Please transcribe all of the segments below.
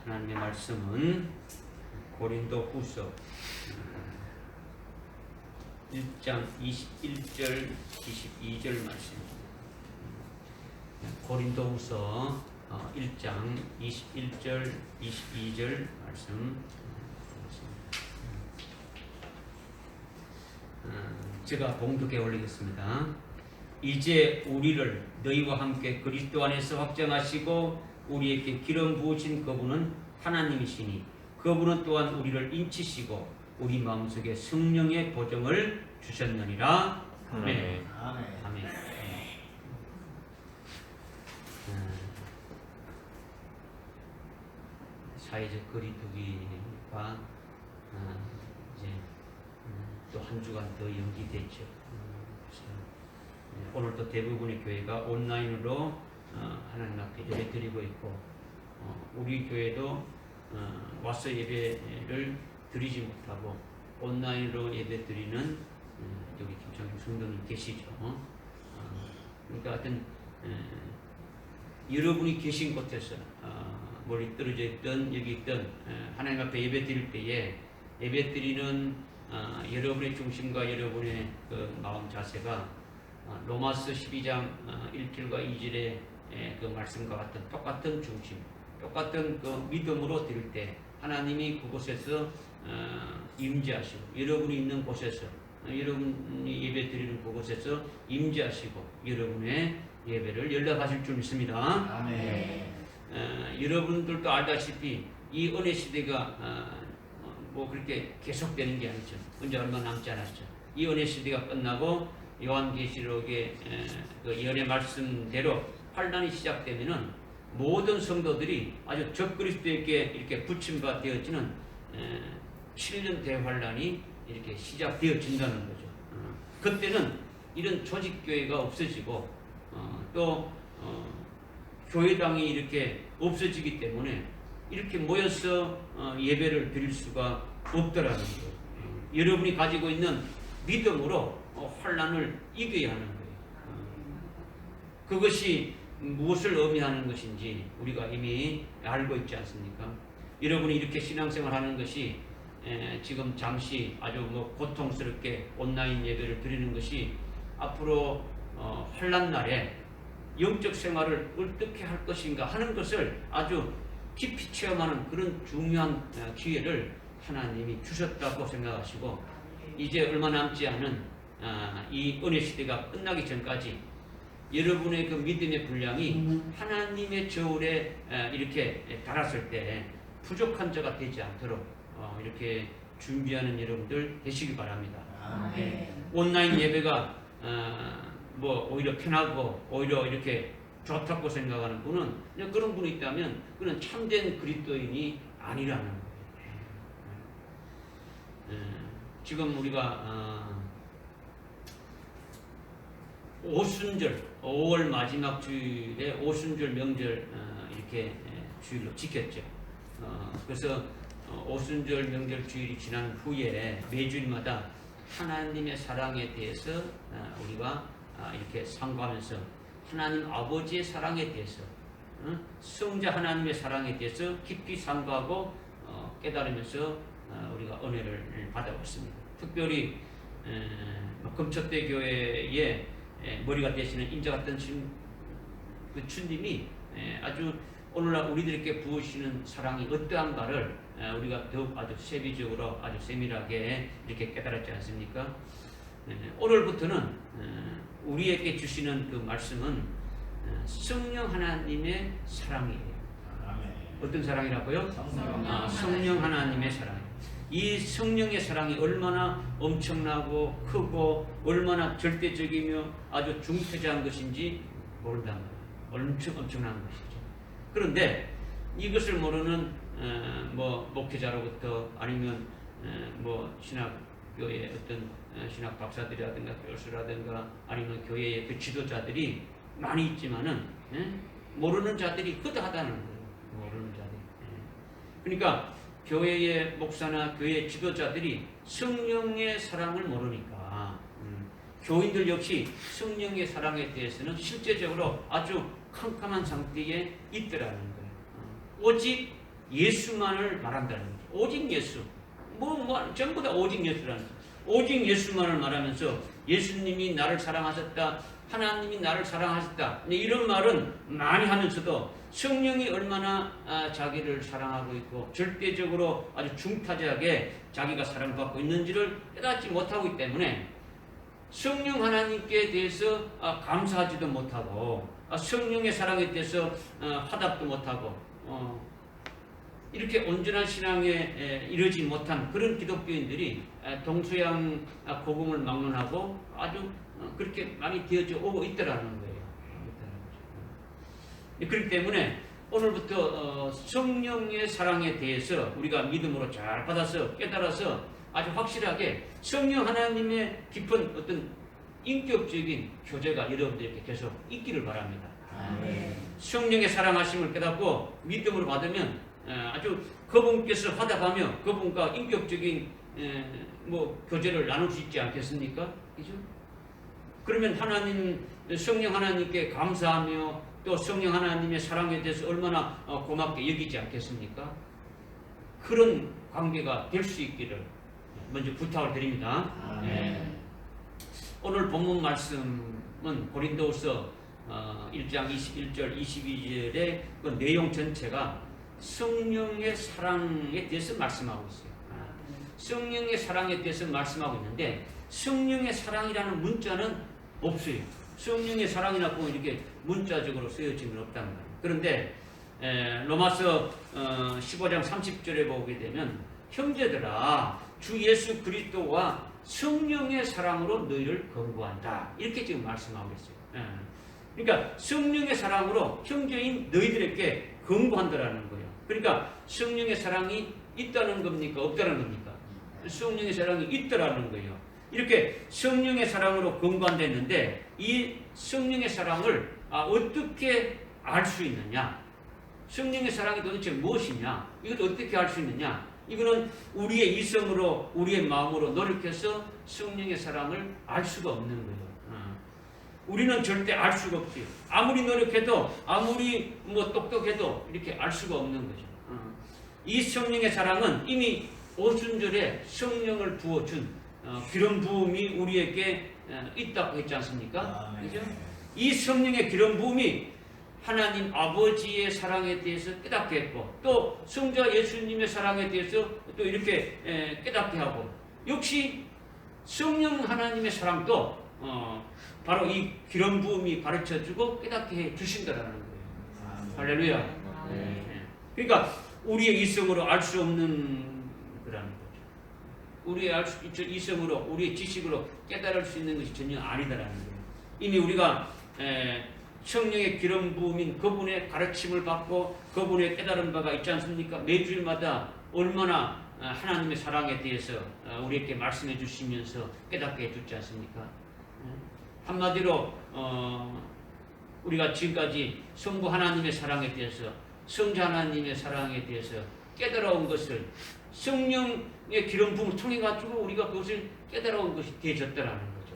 하나님의 말씀은 고린도 후서 1장 21절 22절 말씀입니다. 고린도 후서 1장 21절 22절 말씀 제가 봉독해 올리겠습니다. 이제 우리를 너희와 함께 그리스도 안에서 확정하시고 우리에게 기름 부으신 그분은 하나님이시니 그분은 또한 우리를 인치시고 우리 마음속에 성령의 보정을 주셨느니라. 아멘. 아멘. 사회적 거리두기가 이제 또 한 주간 더 연기됐죠. 오늘도 대부분의 교회가 온라인으로 하나님 앞에 예배 드리고 있고 우리 교회도 와서 예배를 드리지 못하고 온라인으로 예배 드리는 여기 김창규 성도님 계시죠. 그러니까 하여튼 여러분이 계신 곳에서 멀리 떨어져 있든 여기 있든 하나님 앞에 예배 드릴 때에 예배 드리는 여러분의 중심과 여러분의 그 마음 자세가 로마서 12장 1절과 2절의 그 말씀과 같은 똑같은 중심, 똑같은 그 믿음으로 드릴 때 하나님이 그곳에서 임재하시고 여러분이 있는 곳에서 여러분이 예배 드리는 그곳에서 임재하시고 여러분의 예배를 연락하실 줄 믿습니다. 아멘. 여러분들도 알다시피 이 은혜 시대가 뭐 그렇게 계속되는 게 아니죠. 언제 얼마 남지 않았죠. 이 은혜 시대가 끝나고 요한계시록의 그 예언의 말씀대로 환란이 시작되면은 모든 성도들이 아주 적그리스도에게 이렇게 붙임바 되어지는 7년 대환란이 이렇게 시작되어진다는 거죠. 그때는 이런 조직교회가 없어지고 또 교회당이 이렇게 없어지기 때문에 이렇게 모여서 예배를 드릴 수가 없더라는 거예요. 여러분이 가지고 있는 믿음으로 환란을 이겨야 하는 거예요. 그것이 무엇을 의미하는 것인지 우리가 이미 알고 있지 않습니까? 여러분이 이렇게 신앙생활 하는 것이 지금 잠시 아주 뭐 고통스럽게 온라인 예배를 드리는 것이 앞으로 환란 날에 영적 생활을 어떻게 할 것인가 하는 것을 아주 깊이 체험하는 그런 중요한 기회를 하나님이 주셨다고 생각하시고 이제 얼마 남지 않은 이 은혜 시대가 끝나기 전까지 여러분의 그 믿음의 분량이 하나님의 저울에 이렇게 달았을 때 부족한 자가 되지 않도록 이렇게 준비하는 여러분들 되시기 바랍니다. 온라인 예배가 뭐 오히려 편하고 오히려 이렇게 좋다고 생각하는 분은 그런 분이 있다면 그는 참된 그리스도인이 아니라는 거예요. 지금 우리가 오순절 5월 마지막 주일에 오순절 명절 이렇게 주일로 지켰죠. 그래서 오순절 명절 주일이 지난 후에 매주일마다 하나님의 사랑에 대해서 우리가 이렇게 상고하면서 하나님 아버지의 사랑에 대해서 성자 하나님의 사랑에 대해서 깊이 상고하고 깨달으면서 우리가 은혜를 받아왔습니다. 특별히 금척대 교회의 머리가 되시는 인자 같은 그 주님이 아주 오늘날 우리들에게 부으시는 사랑이 어떠한가를 우리가 더욱 아주 세비적으로 아주 세밀하게 이렇게 깨달았지 않습니까? 오늘부터는 우리에게 주시는 그 말씀은 성령 하나님의 사랑이에요. 어떤 사랑이라고요? 성령 하나님의 사랑. 이 성령의 사랑이 얼마나 엄청나고 크고 얼마나 절대적이며 아주 중퇴자한 것인지 모른단 말이에요. 엄청난 것이죠. 그런데 이것을 모르는 뭐 목회자로부터 아니면 뭐 신학교의 어떤 신학 박사들이라든가 교수라든가 아니면 교회의 그 지도자들이 많이 있지만은 모르는 자들이 거다하다는 거예요. 모르는 자들이. 그러니까 교회의 목사나 교회 지도자들이 성령의 사랑을 모르니까 교인들 역시 성령의 사랑에 대해서는 실제적으로 아주 캄캄한 상태에 있더라는 거예요. 오직 예수만을 말한다는 거죠. 오직 예수. 전부 다 오직 예수라는 거죠. 오직 예수만을 말하면서 예수님이 나를 사랑하셨다. 하나님이 나를 사랑하셨다. 이런 말은 많이 하면서도 성령이 얼마나 자기를 사랑하고 있고 절대적으로 아주 중타지하게 자기가 사랑받고 있는지를 깨닫지 못하고 있기 때문에 성령 하나님께 대해서 감사하지도 못하고 성령의 사랑에 대해서 화답도 못하고 이렇게 온전한 신앙에 이르지 못한 그런 기독교인들이 동서양 복음을 막론하고 아주 그렇게 많이 되어져 오고 있더라는 거예요. 그렇기 때문에 오늘부터 성령의 사랑에 대해서 우리가 믿음으로 잘 받아서 깨달아서 아주 확실하게 성령 하나님의 깊은 어떤 인격적인 교제가 여러분들에게 계속 있기를 바랍니다. 성령의 사랑하심을 깨닫고 믿음으로 받으면 아주 그분께서 화답하며 그분과 인격적인 교제를 나눌 수 있지 않겠습니까? 그죠? 그러면 성령 하나님께 감사하며 또 성령 하나님의 사랑에 대해서 얼마나 고맙게 여기지 않겠습니까? 그런 관계가 될 수 있기를 먼저 부탁을 드립니다. 오늘 본문 말씀은 고린도후서 1장 21절 22절의 그 내용 전체가 성령의 사랑에 대해서 말씀하고 있어요. 성령의 사랑에 대해서 말씀하고 있는데 성령의 사랑이라는 문자는 없어요. 성령의 사랑이라고 이렇게 문자적으로 쓰여진 건 없다는 거예요. 그런데 로마서 15장 30절에 보게 되면 형제들아 주 예수 그리스도와 성령의 사랑으로 너희를 권고한다. 이렇게 지금 말씀하고 있어요. 그러니까 성령의 사랑으로 형제인 너희들에게 권고한다라는 거예요. 그러니까 성령의 사랑이 있다는 겁니까? 없다는 겁니까? 성령의 사랑이 있다라는 거예요. 이렇게 성령의 사랑으로 권고한다 했는데 이 성령의 사랑을 어떻게 알 수 있느냐? 성령의 사랑이 도대체 무엇이냐? 이것도 어떻게 알 수 있느냐? 이거는 우리의 이성으로 우리의 마음으로 노력해서 성령의 사랑을 알 수가 없는 거예요. 우리는 절대 알 수가 없지요. 아무리 노력해도 아무리 똑똑해도 이렇게 알 수가 없는 거죠. 이 성령의 사랑은 이미 오순절에 성령을 부어준 기름 부음이 우리에게 있다고 했지 않습니까? 그죠? 이 성령의 기름 부음이 하나님 아버지의 사랑에 대해서 깨닫게 했고 또 성자 예수님의 사랑에 대해서 또 이렇게 깨닫게 하고 역시 성령 하나님의 사랑도 바로 이 기름 부음이 가르쳐주고 깨닫게 해 주신다라는 거예요. 할렐루야. 그러니까 우리의 이성으로 알 수 없는 거라는 거죠. 우리의 이성으로 우리의 지식으로 깨달을 수 있는 것이 전혀 아니다라는 거예요. 이미 우리가 성령의 기름 부음인 그분의 가르침을 받고 그분의 깨달은 바가 있지 않습니까? 매주일마다 얼마나 하나님의 사랑에 대해서 우리에게 말씀해 주시면서 깨닫게 해 주지 않습니까? 한마디로 우리가 지금까지 성부 하나님의 사랑에 대해서 성자 하나님의 사랑에 대해서 깨달아온 것을 성령의 기름 부음을 통해 가지고 우리가 그것을 깨달아온 것이 되어졌다라는 거죠.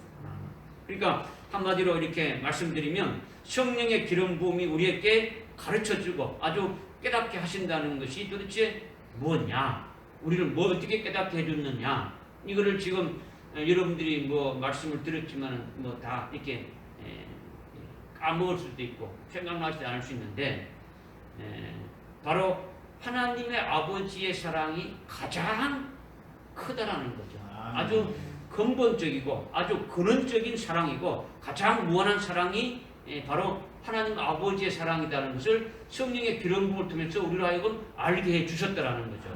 그러니까 한마디로 이렇게 말씀드리면 성령의 기름 부음이 우리에게 가르쳐주고 아주 깨닫게 하신다는 것이 도대체 뭐냐? 우리를 어떻게 깨닫게 해줬느냐? 이거를 지금 여러분들이 말씀을 들었지만 다 이렇게 까먹을 수도 있고 생각나지 않을 수 있는데 바로 하나님의 아버지의 사랑이 가장 크다라는 거죠. 아주 근본적이고 아주 근원적인 사랑이고 가장 무한한 사랑이 바로 하나님 아버지의 사랑이라는 것을 성령의 기름 부음을 통해서 우리로 하여금 알게 해 주셨다라는 거죠.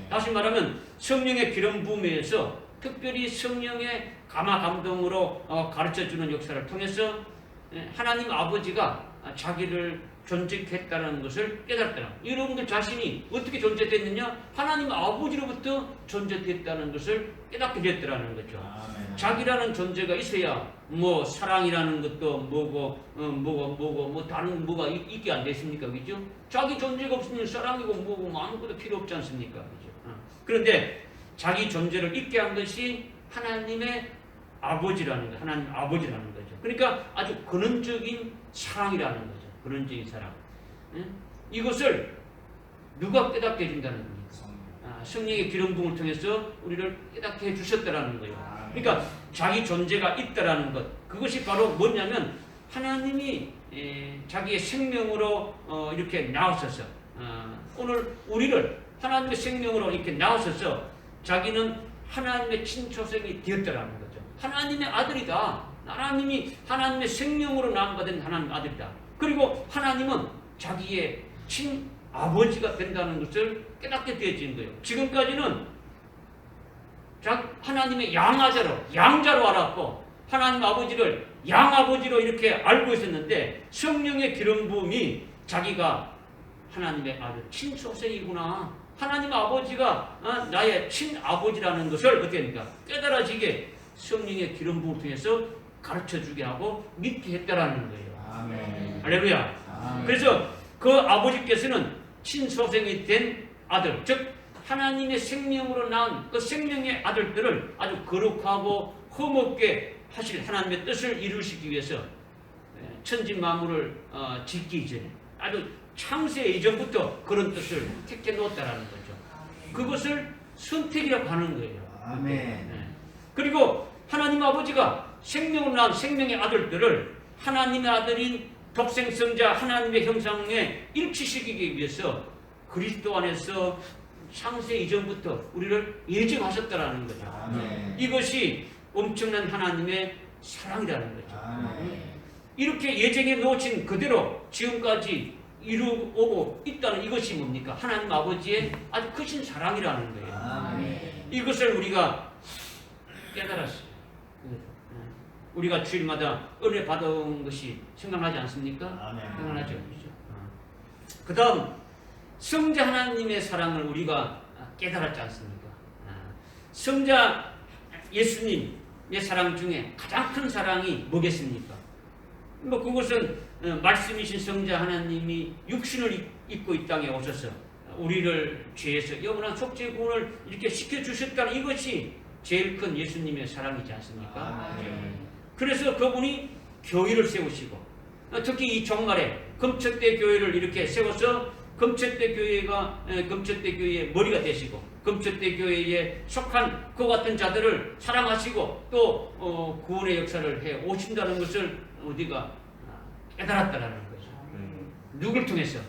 다시 말하면 성령의 기름 부음에서 특별히 성령의 감화 감동으로 가르쳐주는 역사를 통해서 하나님 아버지가 자기를 존재했다는 것을 깨닫더라. 여러분들 자신이 어떻게 존재됐느냐? 하나님 아버지로부터 존재됐다는 것을 깨닫게 됐더라는 거죠. 자기라는 존재가 있어야 사랑이라는 것도 뭐고 다른 뭐가 있게 안 됐습니까? 그죠? 자기 존재가 없으면 사랑이고 뭐고 아무것도 필요 없지 않습니까? 그죠? 그런데 자기 존재를 있게 한 것이 하나님의 아버지라는 거, 하나님 아버지라는 거죠. 그러니까 아주 근원적인 사랑이라는 거죠. 근원적인 사랑. 이것을 누가 깨닫게 해준다는 겁니다. 성령의 기름 부음을 통해서 우리를 깨닫게 해주셨다라는 거예요. 그러니까 자기 존재가 있다라는 것, 그것이 바로 뭐냐면 하나님이 자기의 생명으로 이렇게 나오셔서 오늘 우리를 하나님의 생명으로 이렇게 나오셔서 자기는 하나님의 친초생이 되었다라는 거죠. 하나님의 아들이다. 하나님이 하나님의 생명으로 나음받은 하나님의 아들이다. 그리고 하나님은 자기의 친아버지가 된다는 것을 깨닫게 되어지는 거예요. 지금까지는 하나님의 양자로 알았고 하나님 아버지를 양아버지로 이렇게 알고 있었는데 성령의 기름 부음이 자기가 하나님의 아들 친초생이구나, 하나님 아버지가 나의 친아버지라는 것을 어떻게 합니까? 깨달아지게 성령의 기름 부음을 통해서 가르쳐주게 하고 믿게 했다라는 거예요. 아멘. 할렐루야. 아멘. 그래서 그 아버지께서는 친소생이 된 아들, 즉 하나님의 생명으로 낳은 그 생명의 아들들을 아주 거룩하고 흠없게 하실 하나님의 뜻을 이루시기 위해서 천지 만물을 짓기 전에 아주 창세 이전부터 그런 뜻을 택해 놓았다라는 거죠. 그것을 선택이라고 하는 거예요. 아멘. 그리고 하나님 아버지가 생명으로 낳은 생명의 아들들을 하나님의 아들인 독생성자 하나님의 형상에 일치시키기 위해서 그리스도 안에서 창세 이전부터 우리를 예정하셨다라는 거죠. 아멘. 이것이 엄청난 하나님의 사랑이라는 거죠. 아멘. 이렇게 예정해 놓으신 그대로 지금까지 이루어오고 있다는 이것이 뭡니까? 하나님 아버지의 아주 크신 사랑이라는 거예요. 아멘. 이것을 우리가 깨달았어요. 우리가 주일마다 은혜 받은 것이 생각나지 않습니까? 아멘. 생각나죠. 그렇죠? 그 다음 성자 하나님의 사랑을 우리가 깨달았지 않습니까? 성자 예수님의 사랑 중에 가장 큰 사랑이 뭐겠습니까? 뭐 그것은 말씀이신 성자 하나님이 육신을 입고 이 땅에 오셔서 우리를 죄에서 영원한 속죄 구원을 이렇게 시켜주셨다는 이것이 제일 큰 예수님의 사랑이지 않습니까? 아멘. 그래서 그분이 교회를 세우시고 특히 이 종말에 금천대 교회를 이렇게 세워서 금천대 교회의 머리가 되시고 금천대 교회에 속한 그 같은 자들을 사랑하시고 또 구원의 역사를 해 오신다는 것을 우리가 깨달았다라는 거죠. 누굴 통해서?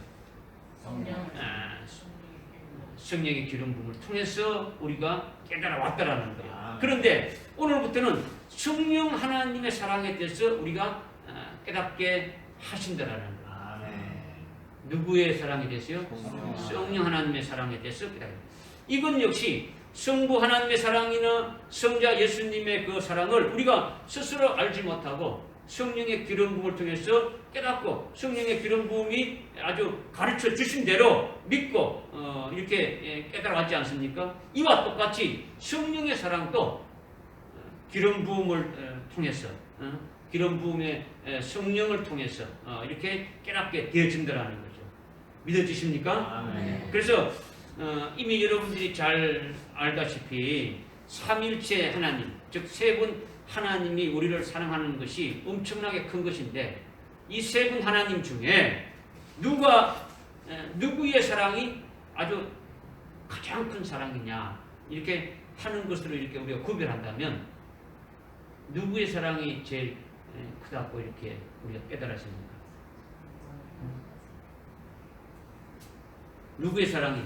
성령의 기름 부음을 통해서 우리가 깨달아 왔다라는 거예요. 그런데 오늘부터는 성령 하나님의 사랑에 대해서 우리가 깨닫게 하신다라는 거예요. 누구의 사랑에 대해서요? 성령 하나님의 사랑에 대해서 깨닫게. 이건 역시 성부 하나님의 사랑이나 성자 예수님의 그 사랑을 우리가 스스로 알지 못하고 성령의 기름 부음을 통해서 깨닫고 성령의 기름 부음이 아주 가르쳐 주신 대로 믿고 이렇게 깨달아왔지 않습니까? 이와 똑같이 성령의 사랑도 기름 부음을 통해서 기름 부음의 성령을 통해서 이렇게 깨닫게 되어진다는 거죠. 믿어지십니까? 아멘. 그래서 이미 여러분들이 잘 알다시피 삼일체 하나님, 즉 세 분 하나님이 우리를 사랑하는 것이 엄청나게 큰 것인데 이 세 분 하나님 중에 누구의 사랑이 아주 가장 큰 사랑이냐 이렇게 하는 것으로 이렇게 우리가 구별한다면 누구의 사랑이 제일 크다고 이렇게 우리가 깨달았습니까? 누구의 사랑이?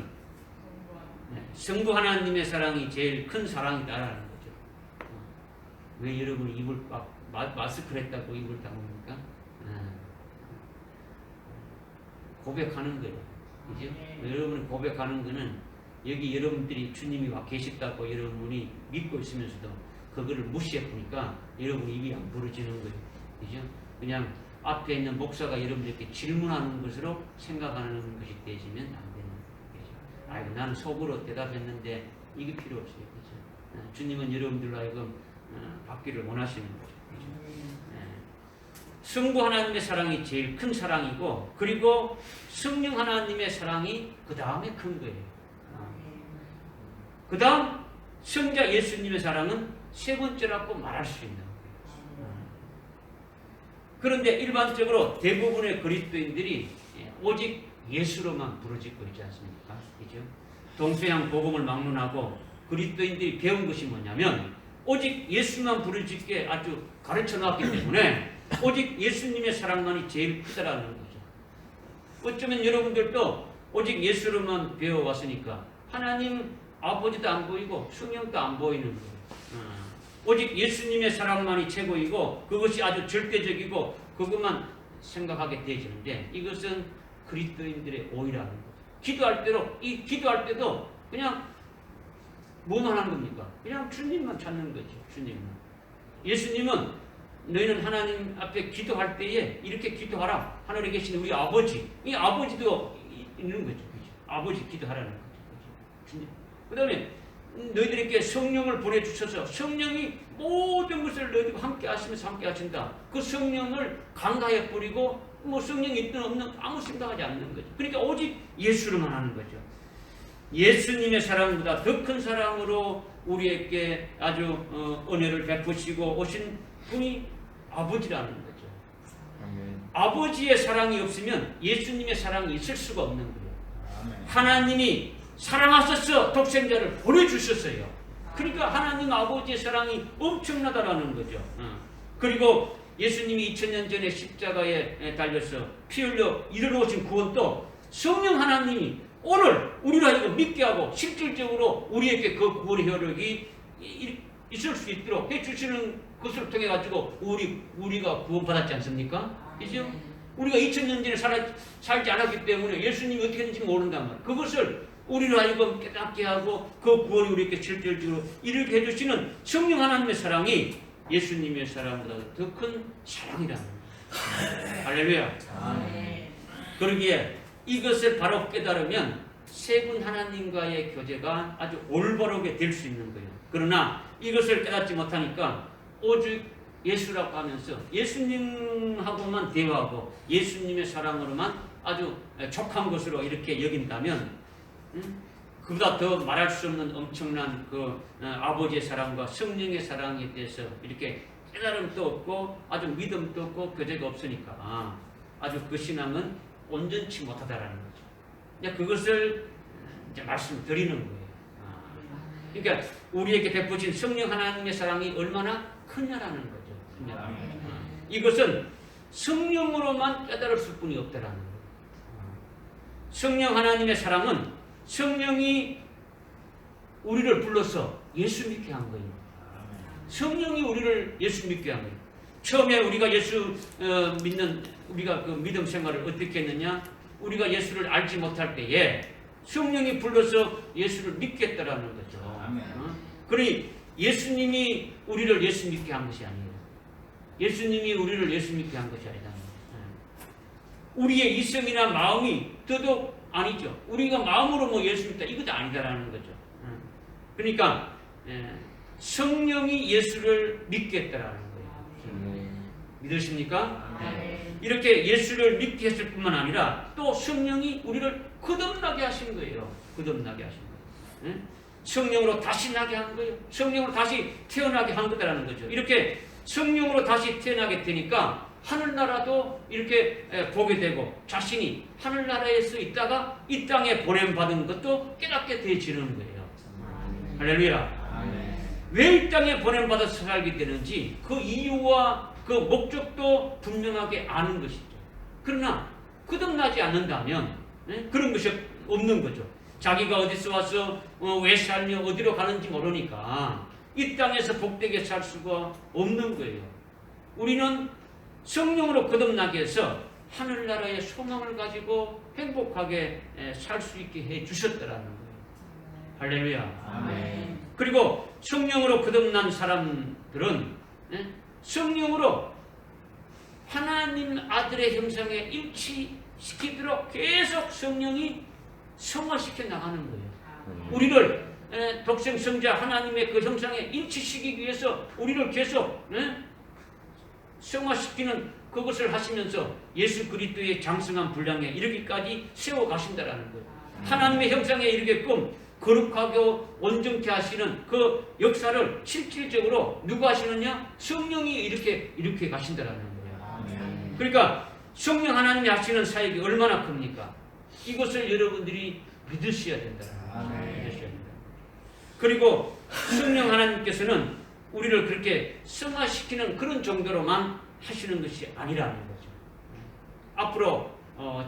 성부 하나님의 사랑이 제일 큰 사랑이다라는 거죠. 왜 여러분이 입을 마스크를 했다고 입을 다뭅니까? 고백하는 거예요. 그죠? 여러분이 고백하는 거는 여기 여러분들이 주님이 와 계셨다고 여러분이 믿고 있으면서도 그거를 무시해 보니까 여러분 입이 안 부러지는 거예요. 그죠? 그냥 앞에 있는 목사가 여러분들께 질문하는 것으로 생각하는 것이 되시면 안 되는 거죠. 아이고 나는 속으로 대답했는데 이게 필요 없어요. 그죠? 주님은 여러분들로 하여금 받기를 원하시는 거죠. 그죠? 성부 하나님의 사랑이 제일 큰 사랑이고 그리고 성령 하나님의 사랑이 그 다음에 큰 거예요. 그 다음 성자 예수님의 사랑은 세 번째라고 말할 수 있는 거예요. 그런데 일반적으로 대부분의 그리스도인들이 오직 예수로만 부르짖고 있지 않습니까? 그죠? 동서양 복음을 막론하고 그리스도인들이 배운 것이 뭐냐면 오직 예수만 부르짖게 아주 가르쳐 놨기 때문에 오직 예수님의 사랑만이 제일 크다라는 거죠. 어쩌면 여러분들도 오직 예수로만 배워왔으니까 하나님 아버지도 안 보이고 성령도 안 보이는 거예요. 오직 예수님의 사랑만이 최고이고 그것이 아주 절대적이고 그것만 생각하게 되지는데 이것은 그리스도인들의 오해라는 거죠. 기도할 때도 그냥 뭐만 하는 겁니까? 그냥 주님만 찾는 거죠. 주님만. 예수님은 너희는 하나님 앞에 기도할 때에 이렇게 기도하라. 하늘에 계신 우리 아버지. 이 아버지도 있는 거죠. 그죠? 아버지 기도하라는 거죠. 주님. 그 다음에 너희들에게 성령을 보내주셔서 성령이 모든 것을 너희들과 함께 하시면서 함께 하신다. 그 성령을 강가에 뿌리고 뭐 성령이 있든 없든 아무 생각하지 않는 거죠. 그러니까 오직 예수로만 하는 거죠. 예수님의 사랑보다 더 큰 사랑으로 우리에게 아주 은혜를 베푸시고 오신 분이 아버지라는 거죠. 아버지의 사랑이 없으면 예수님의 사랑이 있을 수가 없는 거예요. 하나님이 사랑하셔서 독생자를 보내주셨어요. 그러니까 하나님 아버지의 사랑이 엄청나다라는 거죠. 그리고 예수님이 2000년 전에 십자가에 달려서 피 흘려 이루어진 구원도 성령 하나님이 오늘 우리를 하여금 믿게 하고 실질적으로 우리에게 그 구원의 효력이 있을 수 있도록 해주시는 것을 통해 가지고 우리가 구원받았지 않습니까? 그죠? 우리가 2000년 전에 살지 않았기 때문에 예수님이 어떻게 했는지 모른단 말이에요. 그것을 우리를 하여금 깨닫게 하고 그 구원이 우리에게 실질적으로 이르게 해주시는 성령 하나님의 사랑이 예수님의 사랑보다 더 큰 사랑이라는 거예요. 할렐루야. 그러기에 이것을 바로 깨달으면 세 분 하나님과의 교제가 아주 올바르게 될 수 있는 거예요. 그러나 이것을 깨닫지 못하니까 오직 예수라고 하면서 예수님하고만 대화하고 예수님의 사랑으로만 아주 족한 것으로 이렇게 여긴다면 그보다 더 말할 수 없는 엄청난 그 아버지의 사랑과 성령의 사랑에 대해서 이렇게 깨달음도 없고 아주 믿음도 없고 교제가 없으니까 아주 그 신앙은 온전치 못하다라는 거죠. 이제 그것을 이제 말씀드리는 거예요. 그러니까 우리에게 베푸신 성령 하나님의 사랑이 얼마나 크냐라는 거죠. 이것은 성령으로만 깨달을 뿐이 없다라는 거예요. 성령 하나님의 사랑은 성령이 우리를 불러서 예수 믿게 한 거예요. 성령이 우리를 예수 믿게 한 거예요. 처음에 우리가 예수 믿는 우리가 그 믿음 생활을 어떻게 했느냐? 우리가 예수를 알지 못할 때에 성령이 불러서 예수를 믿겠다라는 거죠. 그러니 예수님이 우리를 예수 믿게 한 것이 아니에요. 예수님이 우리를 예수 믿게 한 것이 아니다. 우리의 이성이나 마음이 더더욱 아니죠. 우리가 마음으로 뭐 예수 믿다 이것도 아니다라는 거죠. 그러니까 성령이 예수를 믿게 했다라는 거예요. 믿으십니까? 이렇게 예수를 믿게 했을 뿐만 아니라 또 성령이 우리를 거듭나게 하신 거예요. 거듭나게 하신 거예요. 성령으로 다시 나게 한 거예요. 성령으로 다시 태어나게 한 거다라는 거죠. 이렇게 성령으로 다시 태어나게 되니까 하늘나라도 이렇게 보게 되고 자신이 하늘나라에서 있다가 이 땅에 보냄받은 것도 깨닫게 되어지는 거예요. 할렐루야. 왜 이 땅에 보냄받아서 살게 되는지 그 이유와 그 목적도 분명하게 아는 것이죠. 그러나 거듭나지 않는다면 그런 것이 없는 거죠. 자기가 어디서 와서 왜 살며 어디로 가는지 모르니까 이 땅에서 복되게 살 수가 없는 거예요. 우리는 성령으로 거듭나게 해서 하늘나라의 소망을 가지고 행복하게 살 수 있게 해 주셨다라는 거예요. 할렐루야. 아멘. 그리고 성령으로 거듭난 사람들은 성령으로 하나님 아들의 형상에 일치시키도록 계속 성령이 성화시켜 나가는 거예요. 우리를 독생성자 하나님의 그 형상에 일치시키기 위해서 우리를 계속 성화시키는 그것을 하시면서 예수 그리스도의 장성한 분량에 이르기까지 세워가신다라는 거예요. 하나님의 형상에 이르게끔 거룩하고 온전케 하시는 그 역사를 실질적으로 누가 하시느냐? 성령이 이렇게 가신다라는 거예요. 그러니까 성령 하나님이 하시는 사역이 얼마나 큽니까? 이것을 여러분들이 믿으셔야 된다. 아멘. 믿으셔야 된다. 그리고 성령 하나님께서는 우리를 그렇게 승화시키는 그런 정도로만 하시는 것이 아니라는 거죠. 앞으로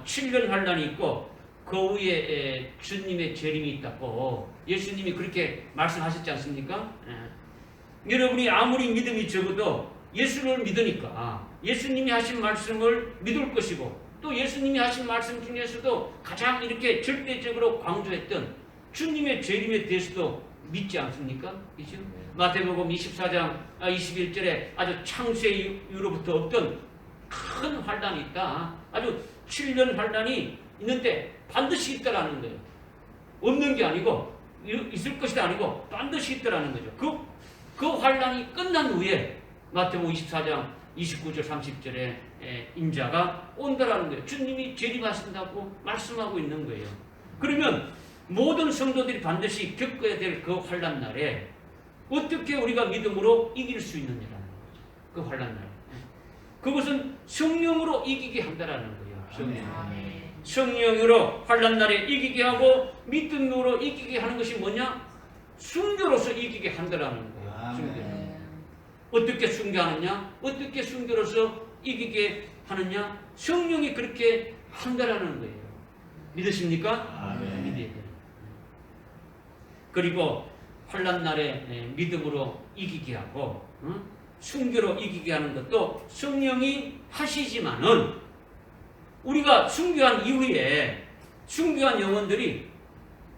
7년 환란이 있고 그 후에 주님의 재림이 있다고 예수님이 그렇게 말씀하셨지 않습니까? 여러분이 아무리 믿음이 적어도 예수를 믿으니까 예수님이 하신 말씀을 믿을 것이고 또 예수님이 하신 말씀 중에서도 가장 이렇게 절대적으로 강조했던 주님의 재림에 대해서도 믿지 않습니까? 그죠? 마태복음 24장 21절에 아주 창세 이후로부터 없던 큰 환란이 있다. 아주 7년 환란이 있는데 반드시 있다라는 거예요. 없는 게 아니고 있을 것이 아니고 반드시 있다라는 거죠. 그 환란이 끝난 후에 마태복음 24장 29절 30절에 인자가 온다라는 거예요. 주님이 재림하신다고 말씀하고 있는 거예요. 그러면 모든 성도들이 반드시 겪어야 될 그 환란 날에 어떻게 우리가 믿음으로 이길 수 있느냐라는 거죠. 그 환란 날. 그것은 성령으로 이기게 한다라는 거예요. 성령으로 환란 날에 이기게 하고 믿음으로 이기게 하는 것이 뭐냐? 순교로서 이기게 한다라는 거예요. 순교. 어떻게 순교하느냐? 어떻게 순교로서 이기게 하느냐? 성령이 그렇게 한다라는 거예요. 믿으십니까? 믿어야 돼요. 그리고 환난 날에 믿음으로 이기게 하고 순교로 이기게 하는 것도 성령이 하시지만은 우리가 순교한 이후에 순교한 영혼들이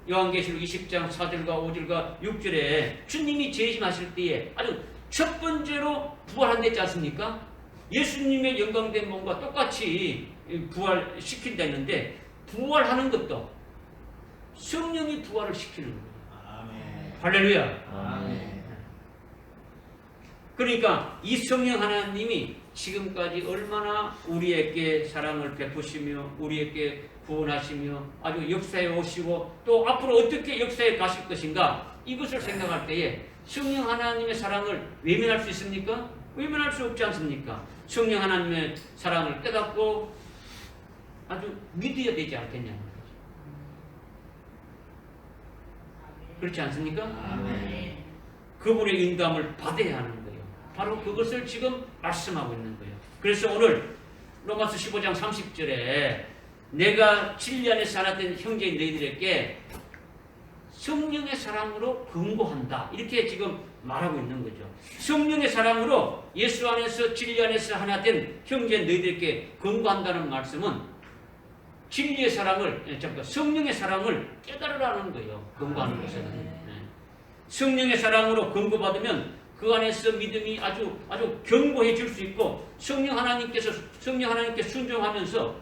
요한계시록 20장 4절과 5절과 6절에 주님이 재림하실 때에 아주 첫 번째로 부활한댔지 않습니까? 예수님의 영광된 몸과 똑같이 부활시킨다 했는데 부활하는 것도 성령이 부활을 시키는 거예요. 할렐루야. 아멘. 그러니까 이 성령 하나님이 지금까지 얼마나 우리에게 사랑을 베푸시며 우리에게 구원하시며 아주 역사에 오시고 또 앞으로 어떻게 역사에 가실 것인가 이것을 생각할 때에 성령 하나님의 사랑을 외면할 수 있습니까? 외면할 수 없지 않습니까? 성령 하나님의 사랑을 깨닫고 아주 믿어야 되지 않겠냐는 거죠. 그렇지 않습니까? 아멘. 그분의 인도함을 받아야 하는 거예요. 바로 그것을 지금 말씀하고 있는 거예요. 그래서 오늘 로마서 15장 30절에 내가 진리 안에서 하나 된 형제인 너희들에게 성령의 사랑으로 근고한다. 이렇게 지금 말하고 있는 거죠. 성령의 사랑으로 예수 안에서 진리 안에서 하나 된 형제인 너희들에게 근고한다는 말씀은 진리의 사랑을, 성령의 사랑을 깨달으라는 거예요. 근거하는 것은. 성령의 사랑으로 근거받으면 그 안에서 믿음이 아주 견고해질 수 있고 성령 하나님께 순종하면서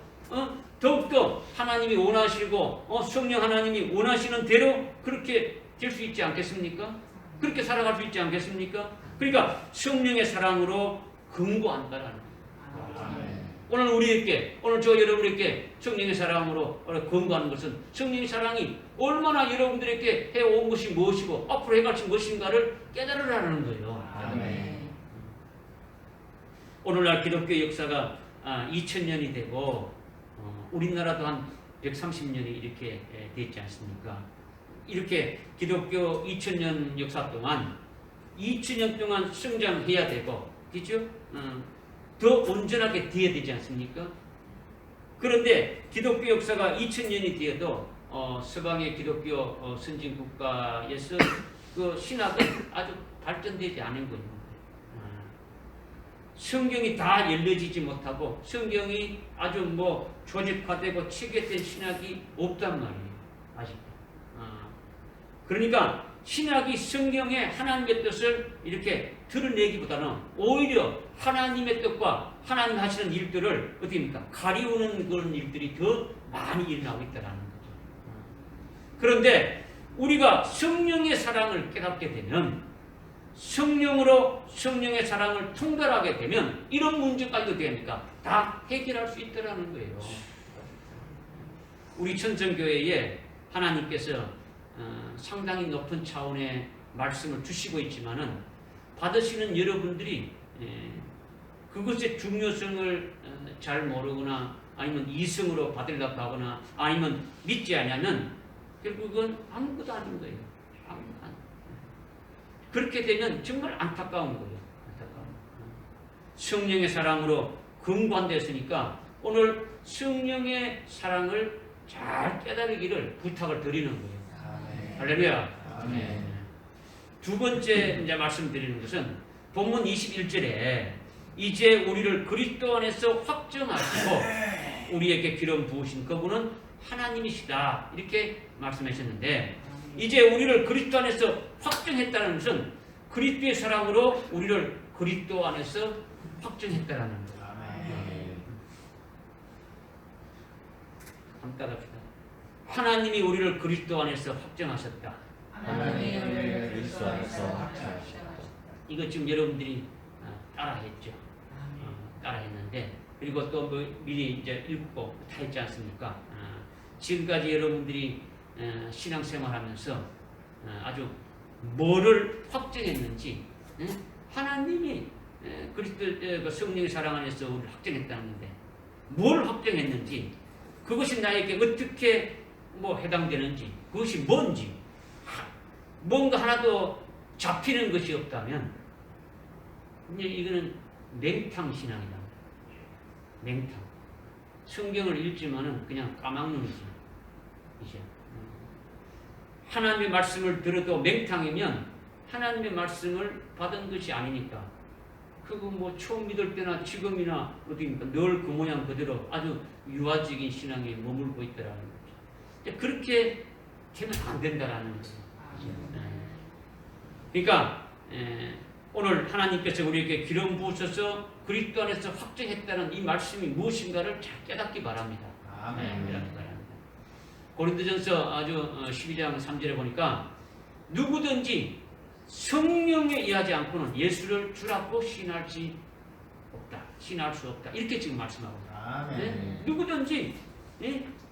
더욱더 하나님이 원하시고 성령 하나님이 원하시는 대로 그렇게 될 수 있지 않겠습니까? 그렇게 살아갈 수 있지 않겠습니까? 그러니까 성령의 사랑으로 근거한다라는 거예요. 오늘 오늘 저 여러분에게 성령의 사랑으로 근거하는 것은 성령의 사랑이 얼마나 여러분들에게 해온 것이 무엇이고 앞으로 해갈 것이 무엇인가를 깨달으라는 거예요. 아멘. 오늘날 기독교 역사가 2000년이 되고 우리나라도 한 130년이 이렇게 됐지 않습니까? 이렇게 기독교 2000년 역사 동안 2000년 동안 성장해야 되고 그렇죠? 더 온전하게 되어야 되지 않습니까? 그런데 기독교 역사가 2000년이 되어도 서방의 기독교 선진 국가에서 그 신학은 아주 발전되지 않은 거예요. 성경이 다 열려지지 못하고 성경이 아주 조직화되고 체계된 신학이 없단 말이에요. 아직도. 그러니까 신학이 성경의 하나님의 뜻을 이렇게 드러내기보다는 오히려 하나님의 뜻과 하나님 하시는 일들을 어떻게 합니까? 가리우는 그런 일들이 더 많이 일어나고 있다는 거죠. 그런데 우리가 성령의 사랑을 깨닫게 되면 성령으로 성령의 사랑을 통달하게 되면 이런 문제까지도 됩니까? 다 해결할 수 있다는 거예요. 우리 천정교회에 하나님께서 상당히 높은 차원의 말씀을 주시고 있지만은 받으시는 여러분들이 그것의 중요성을 잘 모르거나 아니면 이승으로 받으려고 하거나 아니면 믿지 않으면 결국은 아무것도 아닌 거예요. 아무것도 아닌 거예요. 그렇게 되면 정말 안타까운 거예요. 안타까운 거예요. 성령의 사랑으로 근관됐으니까 오늘 성령의 사랑을 잘 깨달으기를 부탁을 드리는 거예요. 아멘. 할렐루야. 아멘. 두 번째 이제 말씀드리는 것은 본문 21절에 이제 우리를 그리스도 안에서 확정하시고 우리에게 기름 부으신 그분은 하나님이시다 이렇게 말씀하셨는데 이제 우리를 그리스도 안에서 확정했다는 것은 그리스도의 사랑으로 우리를 그리스도 안에서 확정했다라는 거예요. 아멘. 한번 따라합시다. 하나님이 우리를 그리스도 안에서 확정하셨다. 하나님이 우리를 그리스도 안에서 확정하셨다. 이거 지금 여러분들이 따라했죠. 따라했는데 그리고 또 뭐 미리 이제 읽고 다 했지 않습니까? 지금까지 여러분들이 신앙생활하면서 아주 뭐를 확정했는지 하나님이 그리스도 성령의 사랑 안에서 우리를 확정했다는 건데 뭘 확정했는지 그것이 나에게 어떻게 뭐 해당되는지 그것이 뭔지 뭔가 하나도 잡히는 것이 없다면 이제 이거는 맹탕 신앙이다. 맹탕. 성경을 읽지만은 그냥 까막눈이지. 이제 하나님의 말씀을 들어도 맹탕이면 하나님의 말씀을 받은 것이 아니니까 그거 뭐 처음 믿을 때나 지금이나 어디니까 늘 그 모양 그대로 아주 유아적인 신앙에 머물고 있더라는 거죠. 그렇게 되면 안 된다라는 거죠. 그러니까 오늘 하나님께서 우리에게 기름 부으셔서 그리스도 안에서 확정했다는 이 말씀이 무엇인가를 잘 깨닫기 바랍니다. 깨닫기 바랍니다. 고린도전서 아주 12장 3절에 보니까 누구든지 성령에 의하지 않고는 예수를 주라고 신할 수 없다. 이렇게 지금 말씀하고 있습니다. 네? 누구든지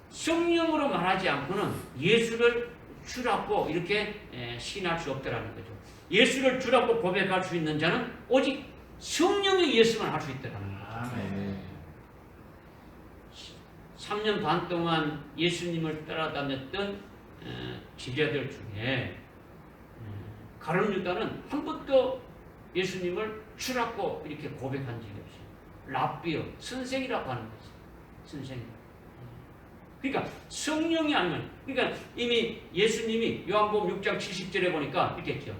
성령으로 말하지 않고는 예수를 주라고 이렇게 신할 수 없다라는 거죠. 예수를 주라고 고백할 수 있는 자는 오직 성령의 의해서만 할 수 있다라는 거죠. 3년 반 동안 예수님을 따라다녔던 제자들 중에 가룟 유다는 한 번도 예수님을 주라고 이렇게 고백한 적이 없어요. 랍비요, 선생이라고 하는 거죠. 선생. 그러니까 성령이 아니면 그러니까 이미 예수님이 요한복음 6장 70절에 보니까 이렇게 했죠.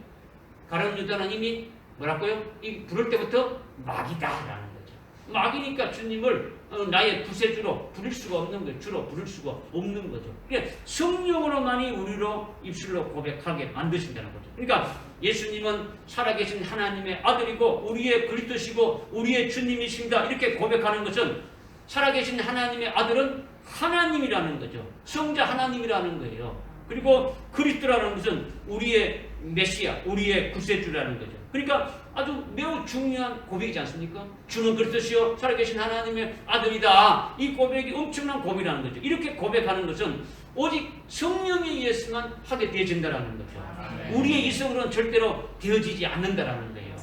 가룟 유다는 이미 뭐라고요? 이 부를 때부터 마귀다라는 거죠. 마귀니까 주님을 나의 구세주로 부를 수가 없는 거예요. 주로 부를 수가 없는 거죠. 그러니까 성령으로만이 우리로 입술로 고백하게 만드신다는 거죠. 그러니까 예수님은 살아계신 하나님의 아들이고 우리의 그리스도시고 우리의 주님이십니다. 이렇게 고백하는 것은 살아계신 하나님의 아들은 하나님이라는 거죠. 성자 하나님이라는 거예요. 그리고 그리스도라는 것은 우리의 메시아, 우리의 구세주라는 거죠. 그러니까 아주 매우 중요한 고백이지 않습니까? 주는 그리스도시요 살아계신 하나님의 아들이다. 이 고백이 엄청난 고백이라는 거죠. 이렇게 고백하는 것은 오직 성령에 의해서만 하게 되어진다는 거죠. 우리의 이성으로는 절대로 되어지지 않는다는 거예요.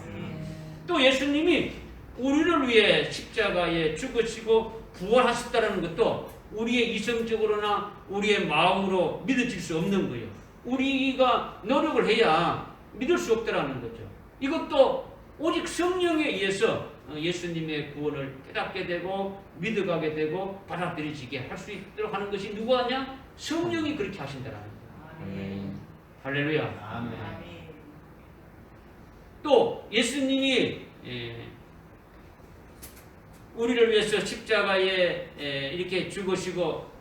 또 예수님이 우리를 위해 십자가에 죽으시고 부활하셨다는 것도 우리의 이성적으로나 우리의 마음으로 믿어질 수 없는 거예요. 우리가 노력을 해야 믿을 수 없다는 거죠. 이것도 오직 성령에 의해서 예수님의 구원을 깨닫게 되고 믿어가게 되고 받아들여지게 할 수 있도록 하는 것이 누구 하냐? 성령이 그렇게 하신다는 거예요. 할렐루야. 아멘. 또 예수님이 우리를 위해서 십자가에 이렇게 죽으시고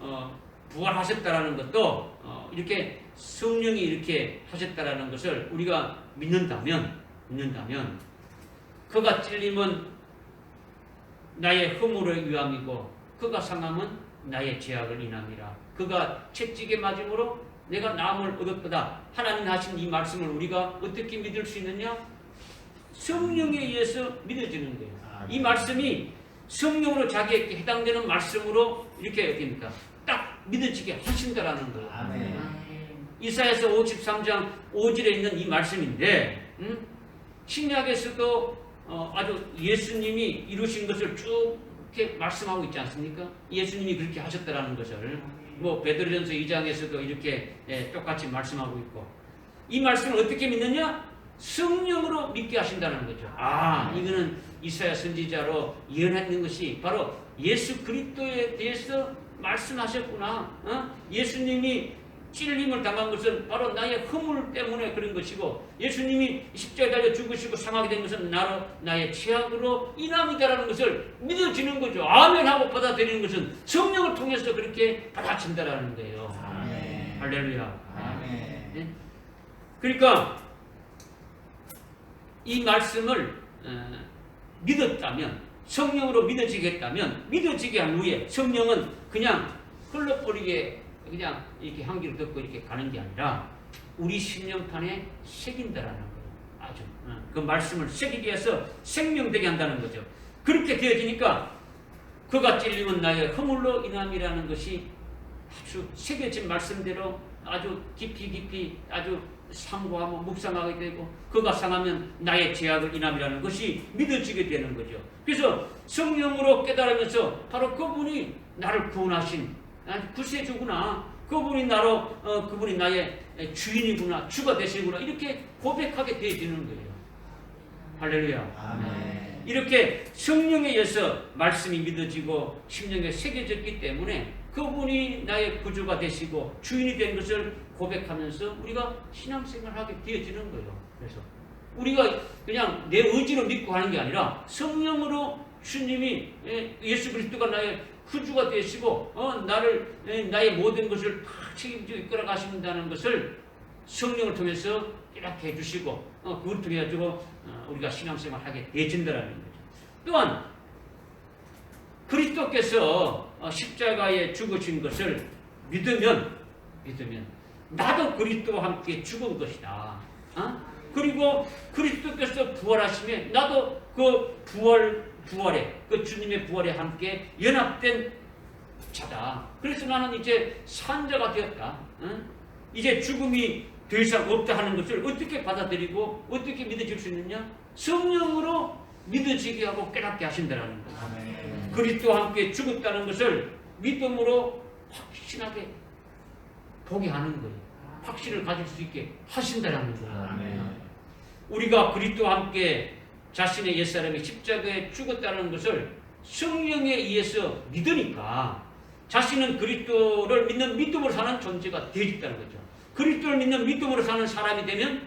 부활하셨다라는 것도 이렇게 성령이 이렇게 하셨다라는 것을 우리가 믿는다면 그가 찔림은 나의 허물의 위함이고 그가 상함은 나의 죄악을 인함이라. 그가 채찍에 맞음으로 내가 나음을 얻었다. 하나님 하신 이 말씀을 우리가 어떻게 믿을 수 있느냐? 성령에 의해서 믿어지는 거예요. 이 말씀이 성령으로 자기에게 해당되는 말씀으로 이렇게 어떻습니까? 딱 믿어지게 하신다라는 거예요. 아멘. 이사야서 53장 5절에 있는 이 말씀인데 신약에서도 아주 예수님이 이루신 것을 쭉 이렇게 말씀하고 있지 않습니까? 예수님이 그렇게 하셨다라는 것을 뭐 베드로전서 2장에서도 이렇게 똑같이 말씀하고 있고, 이 말씀을 어떻게 믿느냐? 성령으로 믿게 하신다는 거죠. 이거는 이사야 선지자로 예언했는 것이 바로 예수 그리스도에 대해서 말씀하셨구나. 예수님이 찔림을 당한 것은 바로 나의 허물 때문에 그런 것이고, 예수님이 십자가에 달려 죽으시고 상하게 된 것은 나의 죄악으로 인함이다라는 것을 믿어지는 거죠. 아멘 하고 받아들이는 것은 성령을 통해서 그렇게 받아진다라는 거예요. 아멘. 할렐루야. 아멘. 네? 그러니까 이 말씀을 믿었다면, 성령으로 믿어지겠다면, 믿어지게 한 후에 성령은 그냥 흘러버리게 그냥 이렇게 한 귀로 듣고 이렇게 가는 게 아니라 우리 심령판에 새긴다라는 거예요. 아주 그 말씀을 새기기 위해서 생명되게 한다는 거죠. 그렇게 되어지니까 그가 찔림은 나의 허물로 인함이라는 것이 아주 새겨진 말씀대로 아주 깊이 아주 상고하고 묵상하게 되고, 그가 상하면 나의 죄악을 인함이라는 것이 믿어지게 되는 거죠. 그래서 성령으로 깨달으면서 바로 그분이 나를 구원하신 구세주구나, 그분이 그분이 나의 주인이구나, 주가 되시구나, 이렇게 고백하게 되어지는 거예요. 할렐루야. 아멘. 이렇게 성령에 의해서 말씀이 믿어지고 심령에 새겨졌기 때문에 그분이 나의 구주가 되시고 주인이 된 것을 고백하면서 우리가 신앙생활을 하게 되어지는 거예요. 그래서 우리가 그냥 내 의지로 믿고 하는 게 아니라 성령으로 주님이 예수 그리스도가 나의 구주가 되시고 나의 모든 것을 다 책임지고 이끌어 가신다는 것을 성령을 통해서 이렇게 해주시고 그걸 통해 가지고 우리가 신앙생활을 하게 되어진다는 거죠. 또한 그리스도께서 십자가에 죽으신 것을 믿으면 나도 그리스도와 함께 죽은 것이다. 그리고 그리스도께서 부활하심에 나도 그 부활에 그 주님의 부활에 함께 연합된 자다. 그래서 나는 이제 산자가 되었다. 이제 죽음이 더 이상 없다 하는 것을 어떻게 받아들이고 어떻게 믿어질 수 있느냐? 성령으로 믿어지게 하고 깨닫게 하신다는 거예요. 아멘. 그리스도와 함께 죽었다는 것을 믿음으로 확신하게 보게 하는 거예요. 확신을 가질 수 있게 하신다는 거예요. 아멘. 우리가 그리스도와 함께 자신의 옛사람이 십자가에 죽었다는 것을 성령에 의해서 믿으니까 자신은 그리스도를 믿는 믿음으로 사는 존재가 되어졌다는 거죠. 그리스도를 믿는 믿음으로 사는 사람이 되면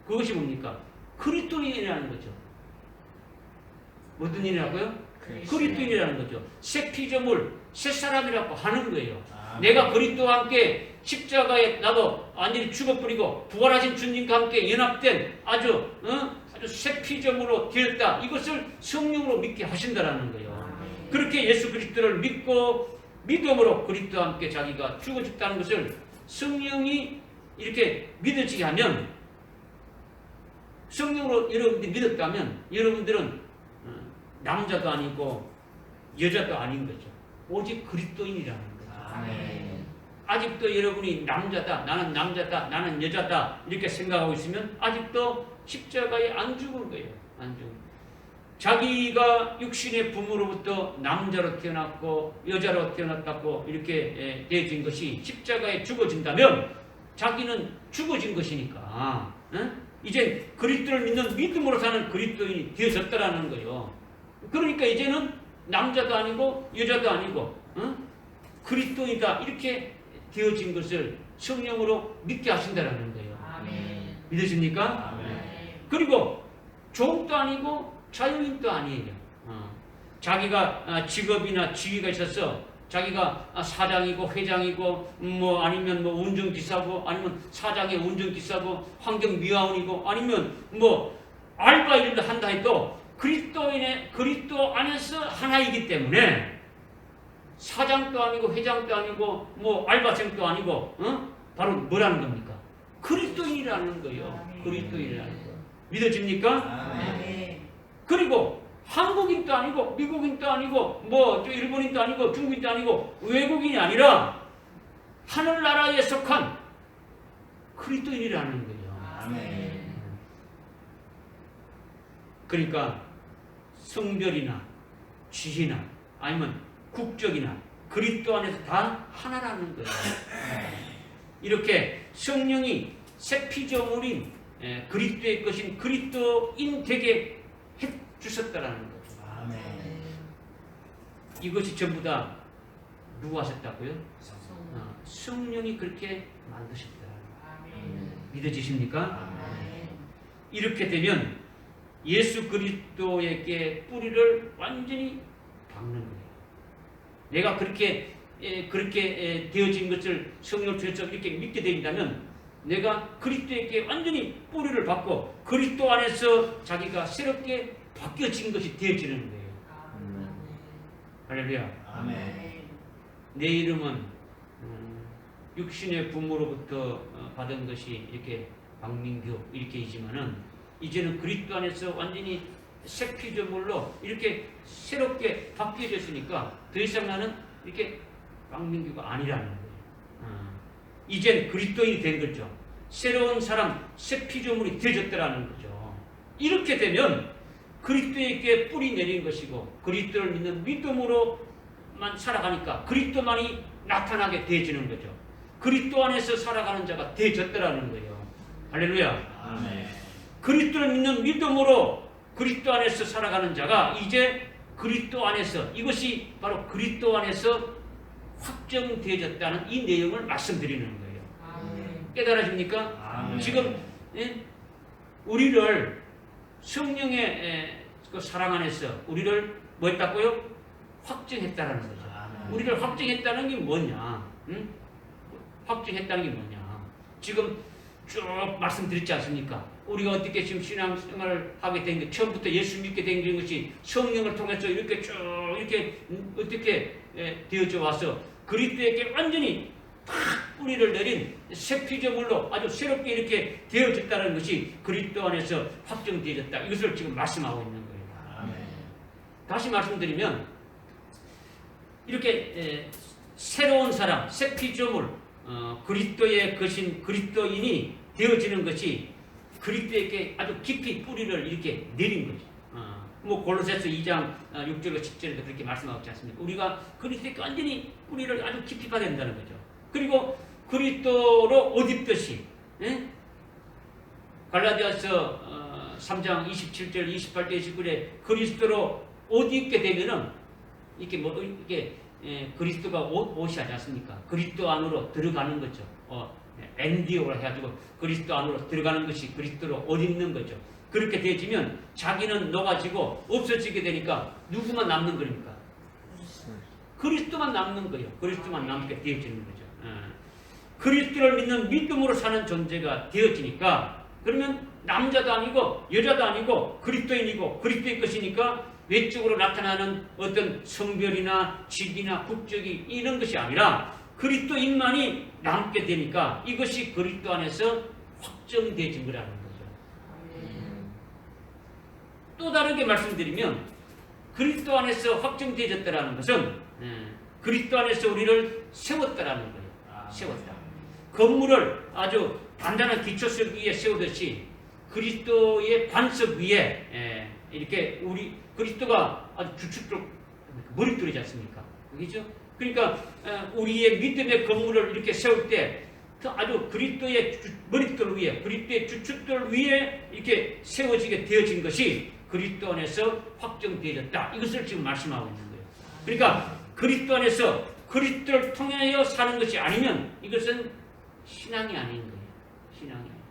그것이 뭡니까? 그리스도인이라는 거죠. 무슨 일이라고요? 그리스도인이라는 거죠. 새 피조물, 새 사람이라고 하는 거예요. 내가 그리스도와 함께 십자가에 나도 완전히 죽어버리고 부활하신 주님과 함께 연합된 아주 새 피조물로 되었다. 이것을 성령으로 믿게 하신다라는 거예요. 그렇게 예수 그리스도를 믿고 믿음으로 그리스도와 함께 자기가 죽어졌다는 것을 성령이 이렇게 믿어지게 하면, 성령으로 여러분들이 믿었다면 여러분들은 남자도 아니고 여자도 아닌 거죠. 오직 그리스도인이라는 거죠. 아멘. 아직도 여러분이 남자다, 나는 남자다, 나는 여자다 이렇게 생각하고 있으면 아직도 십자가에 안 죽은 거예요. 안 죽은. 자기가 육신의 부모로부터 남자로 태어났고 여자로 태어났다고 이렇게 되어진 것이 십자가에 죽어진다면 자기는 죽어진 것이니까 이제 그리스도를 믿는 믿음으로 사는 그리스도인이 되어졌다라는 거예요. 그러니까 이제는 남자도 아니고 여자도 아니고 그리스도인이다 이렇게 되어진 것을 성령으로 믿게 하신다라는 거예요. 아멘. 믿으십니까? 아멘. 그리고 종도 아니고 자유인도 아니에요. 자기가 직업이나 지위가 있어서 자기가 사장이고 회장이고 뭐 아니면 뭐 운전기사고 아니면 사장의 운전기사고 환경미화원이고 아니면 뭐 알바 일을 한다 해도 그리스도 안에서 하나이기 때문에 사장도 아니고 회장도 아니고 뭐 알바생도 아니고 바로 뭐라는 겁니까? 그리스도인이라는 거예요. 그리스도인이라는 거. 믿어집니까? 아멘. 그리고 한국인도 아니고 미국인도 아니고 뭐 일본인도 아니고 중국인도 아니고 외국인이 아니라 하늘나라에 속한 그리스도인이라는 거예요. 아멘. 그러니까 성별이나 지위나 아니면 국적이나 그리스도 안에서 다 하나라는 거예요. 이렇게 성령이 새 피조물인 그리스도의 것인 그리스도인 되게 해주셨다라는 거죠. 아멘. 이것이 전부 다 누가 하셨다고요? 성령이 그렇게 만드셨다. 믿어지십니까? 아멘. 이렇게 되면 예수 그리스도에게 뿌리를 완전히 박는 거예요. 내가 그렇게 되어진 것을 성령을 통해서 이렇게 믿게 된다면 내가 그리스도에게 완전히 뿌리를 박고 그리스도 안에서 자기가 새롭게 바뀌어진 것이 되어지는 거예요. 할렐루야. 아멘. 내 이름은 육신의 부모로부터 받은 것이 이렇게 박민규 이렇게 이지만은 이제는 그리스도 안에서 완전히 새 피조물로 이렇게 새롭게 바뀌어졌으니까 더 이상 나는 이렇게 박민규가 아니라는 거예요. 이젠 그리스도인이 된 거죠. 새로운 사람, 새 피조물이 되어졌더라는 거죠. 이렇게 되면 그리스도에게 뿌리 내린 것이고 그리스도를 믿는 믿음으로만 살아가니까 그리스도만이 나타나게 되어지는 거죠. 그리스도 안에서 살아가는 자가 되어졌더라는 거예요. 할렐루야. 아멘. 그리스도를 믿는 믿음으로 그리스도 안에서 살아가는 자가 이제 그리스도 안에서 이것이 바로 그리스도 안에서 확정되어졌다는 이 내용을 말씀드리는 거예요. 깨달아집니까? 아멘. 지금 우리를 성령의 그 사랑 안에서 우리를 뭐 했다고요? 확정했다라는 거죠. 아멘. 우리를 확정했다는 게 뭐냐? 응? 확정했다는 게 뭐냐? 지금 쭉 말씀드렸지 않습니까? 우리가 어떻게 지금 신앙생활을 하게 된 게 처음부터 예수 믿게 된 것이 성령을 통해서 이렇게 쭉 이렇게 어떻게 되어져 와서 그리스도에게 완전히 탁 뿌리를 내린 새 피조물로 아주 새롭게 이렇게 되어졌다는 것이 그리스도 안에서 확정되어졌다. 이것을 지금 말씀하고 있는 거예요. 아멘. 다시 말씀드리면 이렇게 새로운 사람, 새 피조물, 그리스도의 것인 그리스도인이 되어지는 것이 그리스도에게 아주 깊이 뿌리를 이렇게 내린 거죠. 뭐 골로새서 2장 6절과 10절에도 그렇게 말씀하고 있지 않습니까? 우리가 그리스도에게 완전히 뿌리를 아주 깊이 받는다는 거죠. 그리고 그리스도로 옷 입듯이 갈라디아서 3장 27절 28절 29절에 그리스도로 옷 입게 되면은 이렇게 그리스도가 옷이 하지 않습니까? 그리스도 안으로 들어가는 거죠. 엔디오라 해가지고 그리스도 안으로 들어가는 것이 그리스도로 옷 입는 거죠. 그렇게 되어지면 자기는 녹아지고 없어지게 되니까 누구만 남는 겁니까? 그리스도만 남는 거예요. 그리스도만 남게 되어지는 거죠. 그리스도를 믿는 믿음으로 사는 존재가 되어지니까 그러면 남자도 아니고 여자도 아니고 그리스도인이고 그리스도의 것이니까 외적으로 나타나는 어떤 성별이나 직이나 국적이 이런 것이 아니라 그리스도인만이 남게 되니까 이것이 그리스도 안에서 확정되어진 거라는 거죠. 또 다르게 말씀드리면 그리스도 안에서 확정되어졌다는 것은 그리스도 안에서 우리를 세웠다라는 거예요. 세웠다. 건물을 아주 단단한 기초석 위에 세우듯이 그리스도의 반석 위에 이렇게 우리 그리스도가 아주 주축적 머릿돌이지 않습니까? 그죠? 그러니까 우리의 믿음의 건물을 이렇게 세울 때 아주 그리스도의 머릿돌 위에 그리스도의 주축돌 위에 이렇게 세워지게 되어진 것이 그리스도 안에서 확정되어졌다. 이것을 지금 말씀하고 있는 거예요. 그러니까 그리스도 안에서 그리스도를 통하여 사는 것이 아니면 이것은 신앙이 아닌 거예요. 신앙이 아닌 거예요.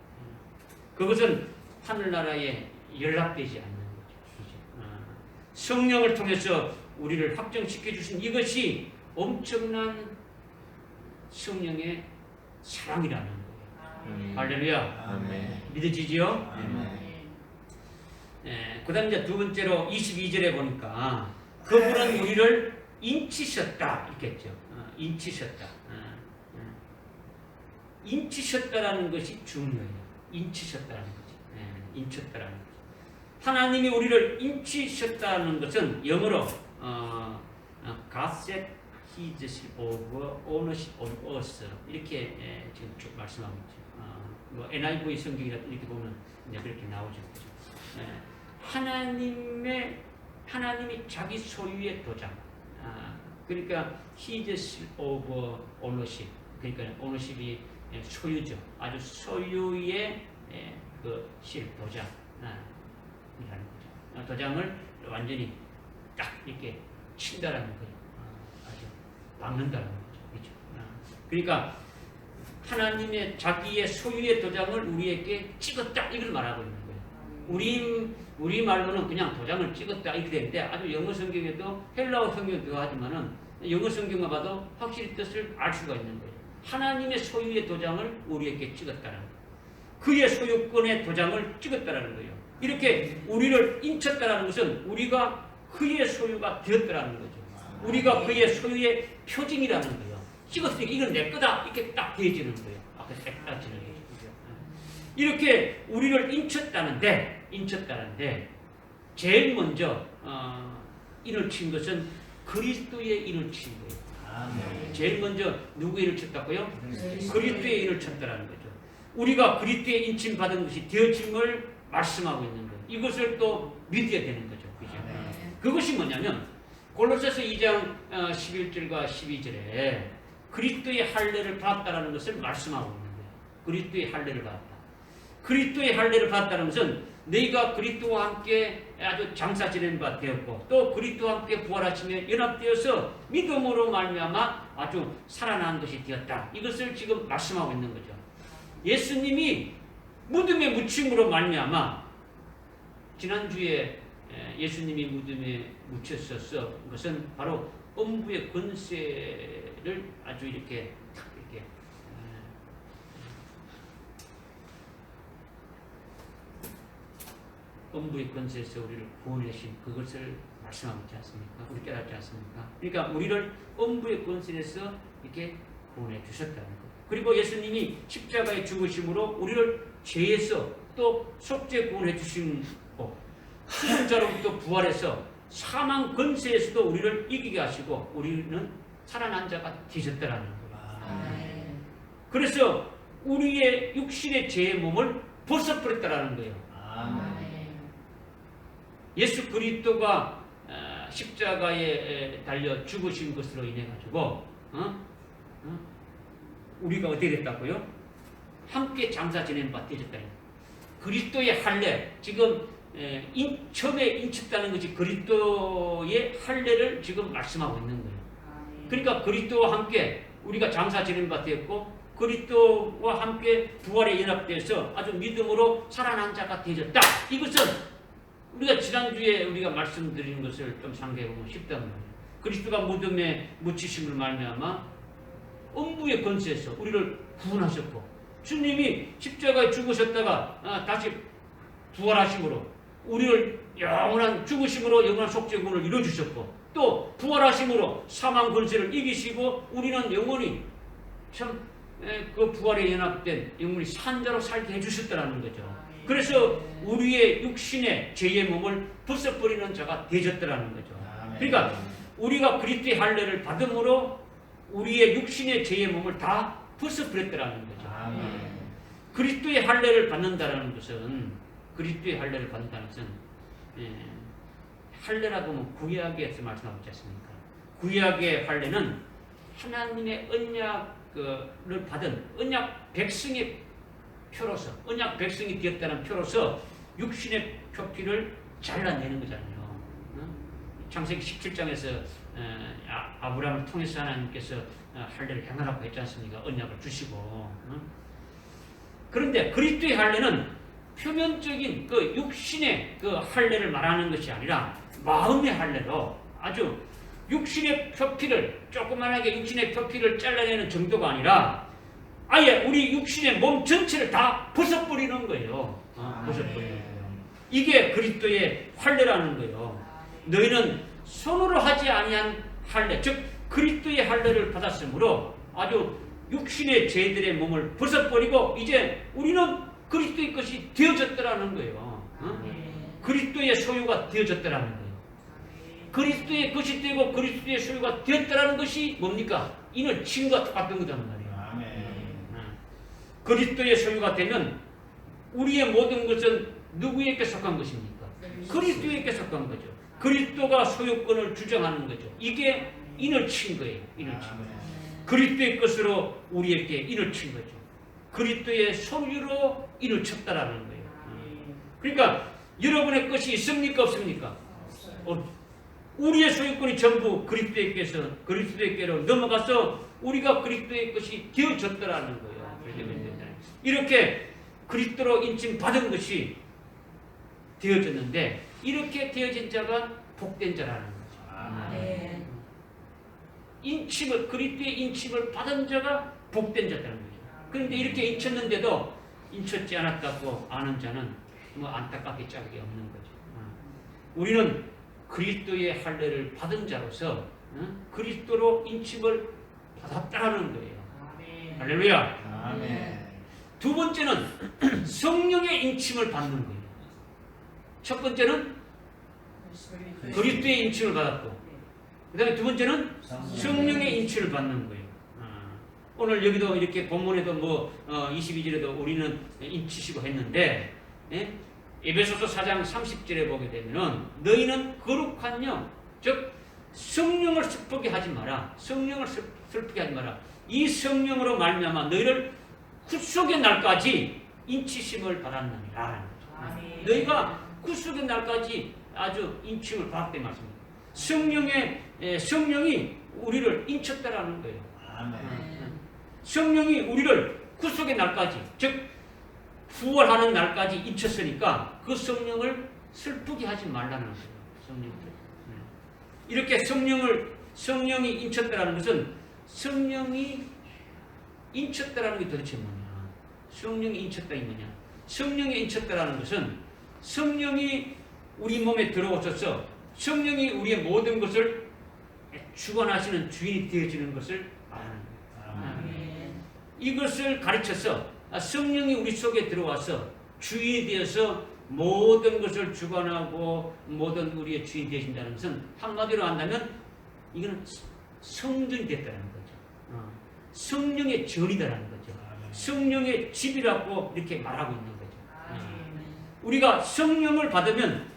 그것은 하늘나라에 연락되지 않는 거죠. 성령을 통해서 우리를 확정시켜 주신 이것이 엄청난 성령의 사랑이라는 거예요. 할렐루야. 아멘. 믿어지지요? 아멘. 그 다음 이제 두 번째로 22절에 보니까 그분은 우리를 인치셨다 이렇게 했죠. 인치셨다. 인치셨다라는 것이 중요해요. 인치셨다라는 거지. 인쳤다라는 거지. 하나님이 우리를 인치셨다는 것은 영어로 God set His ownership on us 이렇게 지금 쭉 말씀하고 있죠. 뭐 NIV 성경이라 이렇게 보면 이제 그렇게 나오죠. 하나님이 자기 소유의 도장, 그러니까 His of ownership. 그러니까 ownership이 소유죠. 아주 소유의 그 실, 도장. 이라는 거죠. 도장을 완전히 딱 이렇게 친다라는 거예요. 아주 박는다라는 거죠. 그렇죠? 그러니까 하나님의 자기의 소유의 도장을 우리에게 찍었다 이걸 말하고 있는 거예요. 우리 말로는 그냥 도장을 찍었다 이렇게 되는데 아주 영어 성경에도 헬라어 성경도 하지만은 영어 성경만 봐도 확실히 뜻을 알 수가 있는 거예요. 하나님의 소유의 도장을 우리에게 찍었다는 거예요. 그의 소유권의 도장을 찍었다는 거예요. 이렇게 우리를 인쳤다는 것은 우리가 그의 소유가 되었다는 거죠. 우리가 그의 소유의 표징이라는 거예요. 찍었으니까 이건 내 거다 이렇게 딱 되어지는 거예요. 아까 딱 따지는 거죠. 이렇게 우리를 인쳤다는데 제일 먼저 인을 친 것은 그리스도의 인을 친 거예요. 제일 먼저 누구의 인을 쳤다고요? 그리스도의 인을 쳤다는 거죠. 우리가 그리스도의 인침 받은 것이 되어짐을 말씀하고 있는 거예요. 이것을 또 믿어야 되는 거죠. 그죠? 그것이 뭐냐면 골로새서 2장 11절과 12절에 그리스도의 할례를 받았다는 것을 말씀하고 있는 거예요. 그리스도의 할례를 받았다. 그리스도의 할례를 받았다는 것은 너희가 그리스도와 함께 아주 장사 지낸 바 되었고 또 그리스도와 함께 부활하시며 연합되어서 믿음으로 말미암아 아주 살아난 것이 되었다. 이것을 지금 말씀하고 있는 거죠. 예수님이 무덤에 묻힘으로 말미암아 지난주에 예수님이 무덤에 묻혔었어. 그것은 바로 음부의 권세를 아주 이렇게 음부의 권세에서 우리를 구원하신 그것을 말씀하고 있지 않습니까? 우리 깨닫지 않습니까? 그러니까 우리를 음부의 권세에서 이렇게 구원해 주셨다는 것. 그리고 예수님이 십자가에 죽으심으로 우리를 죄에서 또 속죄 구원해 주시고 죽은 자로부터 부활해서 사망 권세에서도 우리를 이기게 하시고 우리는 살아난 자가 되셨다라는 거예요. 그래서 우리의 육신의 죄의 몸을 벗어버렸다라는 거예요. 예수 그리스도가 십자가에 달려 죽으신 것으로 인해 가지고 우리가 어떻게 됐다고요? 함께 장사 지낸 바 되셨다. 그리스도의 할례, 지금 처음에 인쳤다는 것이 그리스도의 할례를 지금 말씀하고 있는 거예요. 그러니까 그리스도와 함께 우리가 장사 지낸 바 되었고 그리스도와 함께 부활에 연합돼서 아주 믿음으로 살아난 자가 되셨다. 이것은 우리가 지난주에 우리가 말씀드린 것을 좀 상기해보면 쉽단 말이에요. 그리스도가 무덤에 묻히심을 말미암아 음부의 권세에서 우리를 구원하셨고 주님이 십자가에 죽으셨다가 다시 부활하심으로 우리를 영원한 죽으심으로 영원한 속죄구원을 이루어주셨고 또 부활하심으로 사망 권세를 이기시고 우리는 영원히 참 그 부활에 연합된 영원히 산자로 살게 해주셨다는 거죠. 그래서 우리의 육신의 죄의 몸을 벗어버리는 자가 되셨더라는 거죠. 그러니까 우리가 그리스도의 할례를 받음으로 우리의 육신의 죄의 몸을 다 벗어버렸더라는 거죠. 그리스도의 할례를 받는다는 것은 할례라고 하면 구약에서 말씀하고 있지 않습니까? 구약의 할례는 하나님의 언약을 받은 언약 백성의 표로서 언약 백성이 되었다는 표로서 육신의 표피를 잘라내는 거잖아요. 창세기 17장에서 아브라함을 통해서 하나님께서 할례를 행하라고 했지 않습니까? 언약을 주시고. 그런데 그리스도의 할례는 표면적인 그 육신의 그 할례를 말하는 것이 아니라 마음의 할례로 아주 육신의 표피를 조그만하게 육신의 표피를 잘라내는 정도가 아니라 아예 우리 육신의 몸 전체를 다 벗어버리는 거예요. 벗어버리는 거예요. 이게 그리스도의 할례라는 거예요. 너희는 손으로 하지 아니한 할례, 즉 그리스도의 할례를 받았으므로 아주 육신의 죄들의 몸을 벗어버리고 이제 우리는 그리스도의 것이 되어졌더라는 거예요. 그리스도의 소유가 되어졌더라는 거예요. 그리스도의 것이 되고 그리스도의 소유가 되었더라는 것이 뭡니까? 인을 친 것과 똑같은 거란 말이에요. 그리스도의 소유가 되면 우리의 모든 것은 누구에게 속한 것입니까? 그리스도에게 속한 거죠. 그리스도가 소유권을 주장하는 거죠. 이게 인을 친 거예요. 인을 친 거예요. 그리스도의 것으로 우리에게 인을 친 거죠. 그리스도의 소유로 인을 쳤다라는 거예요. 그러니까 여러분의 것이 있습니까 없습니까? 우리의 소유권이 전부 그리스도에게로 넘어가서 우리가 그리스도의 것이 되어졌더라는 거예요. 이렇게 그리스도로 인침 받은 것이 되어졌는데 이렇게 되어진 자가 복된 자라는 거죠. 인침을 그리스도의 인침을 받은 자가 복된 자라는 거죠. 그런데 이렇게 인쳤는데도 인쳤지 않았다고 아는 자는 뭐 안타깝게 짝이 없는 거죠. 우리는 그리스도의 할례를 받은 자로서 그리스도로 인침을 받았다는 거예요. 할렐루야. 아멘. 두 번째는 성령의 인침을 받는 거예요. 첫 번째는 그리스도의 인침을 받았고, 그 다음에 두 번째는 성령의 인침을 받는 거예요. 오늘 여기도 이렇게 본문에도 22절에도 우리는 인치시고 했는데, 에베소서 4장 30절에 보게 되면은 너희는 거룩한 영, 즉 성령을 슬프게 하지 마라. 성령을 슬프게 하지 마라. 이 성령으로 말미암아 너희를 구속의 날까지 인치심을 받았느니라. 너희가 구속의 날까지 아주 인침을 받았대 말씀입니다. 성령이 우리를 인쳤다라는 거예요. 성령이 우리를 구속의 날까지, 즉 부활하는 날까지 인쳤으니까 그 성령을 슬프게 하지 말라는 거예요. 이렇게 성령이 인쳤다라는 것은 성령이 인쳤다라는 게 도대체 뭐냐? 성령이 인쳤다이 뭐냐? 성령이 인쳤다라는 것은 성령이 우리 몸에 들어오셔서 성령이 우리의 모든 것을 주관하시는 주인이 되어지는 것을 말하는 거예요. 이것을 가르쳐서 성령이 우리 속에 들어와서 주인이 되어서 모든 것을 주관하고 모든 우리의 주인이 되신다는 것은 한마디로 한다면 이거는 성전이 됐다는 거죠. 성령의 전이다라는 거죠. 성령의 집이라고 이렇게 말하고 있는 거죠. 우리가 성령을 받으면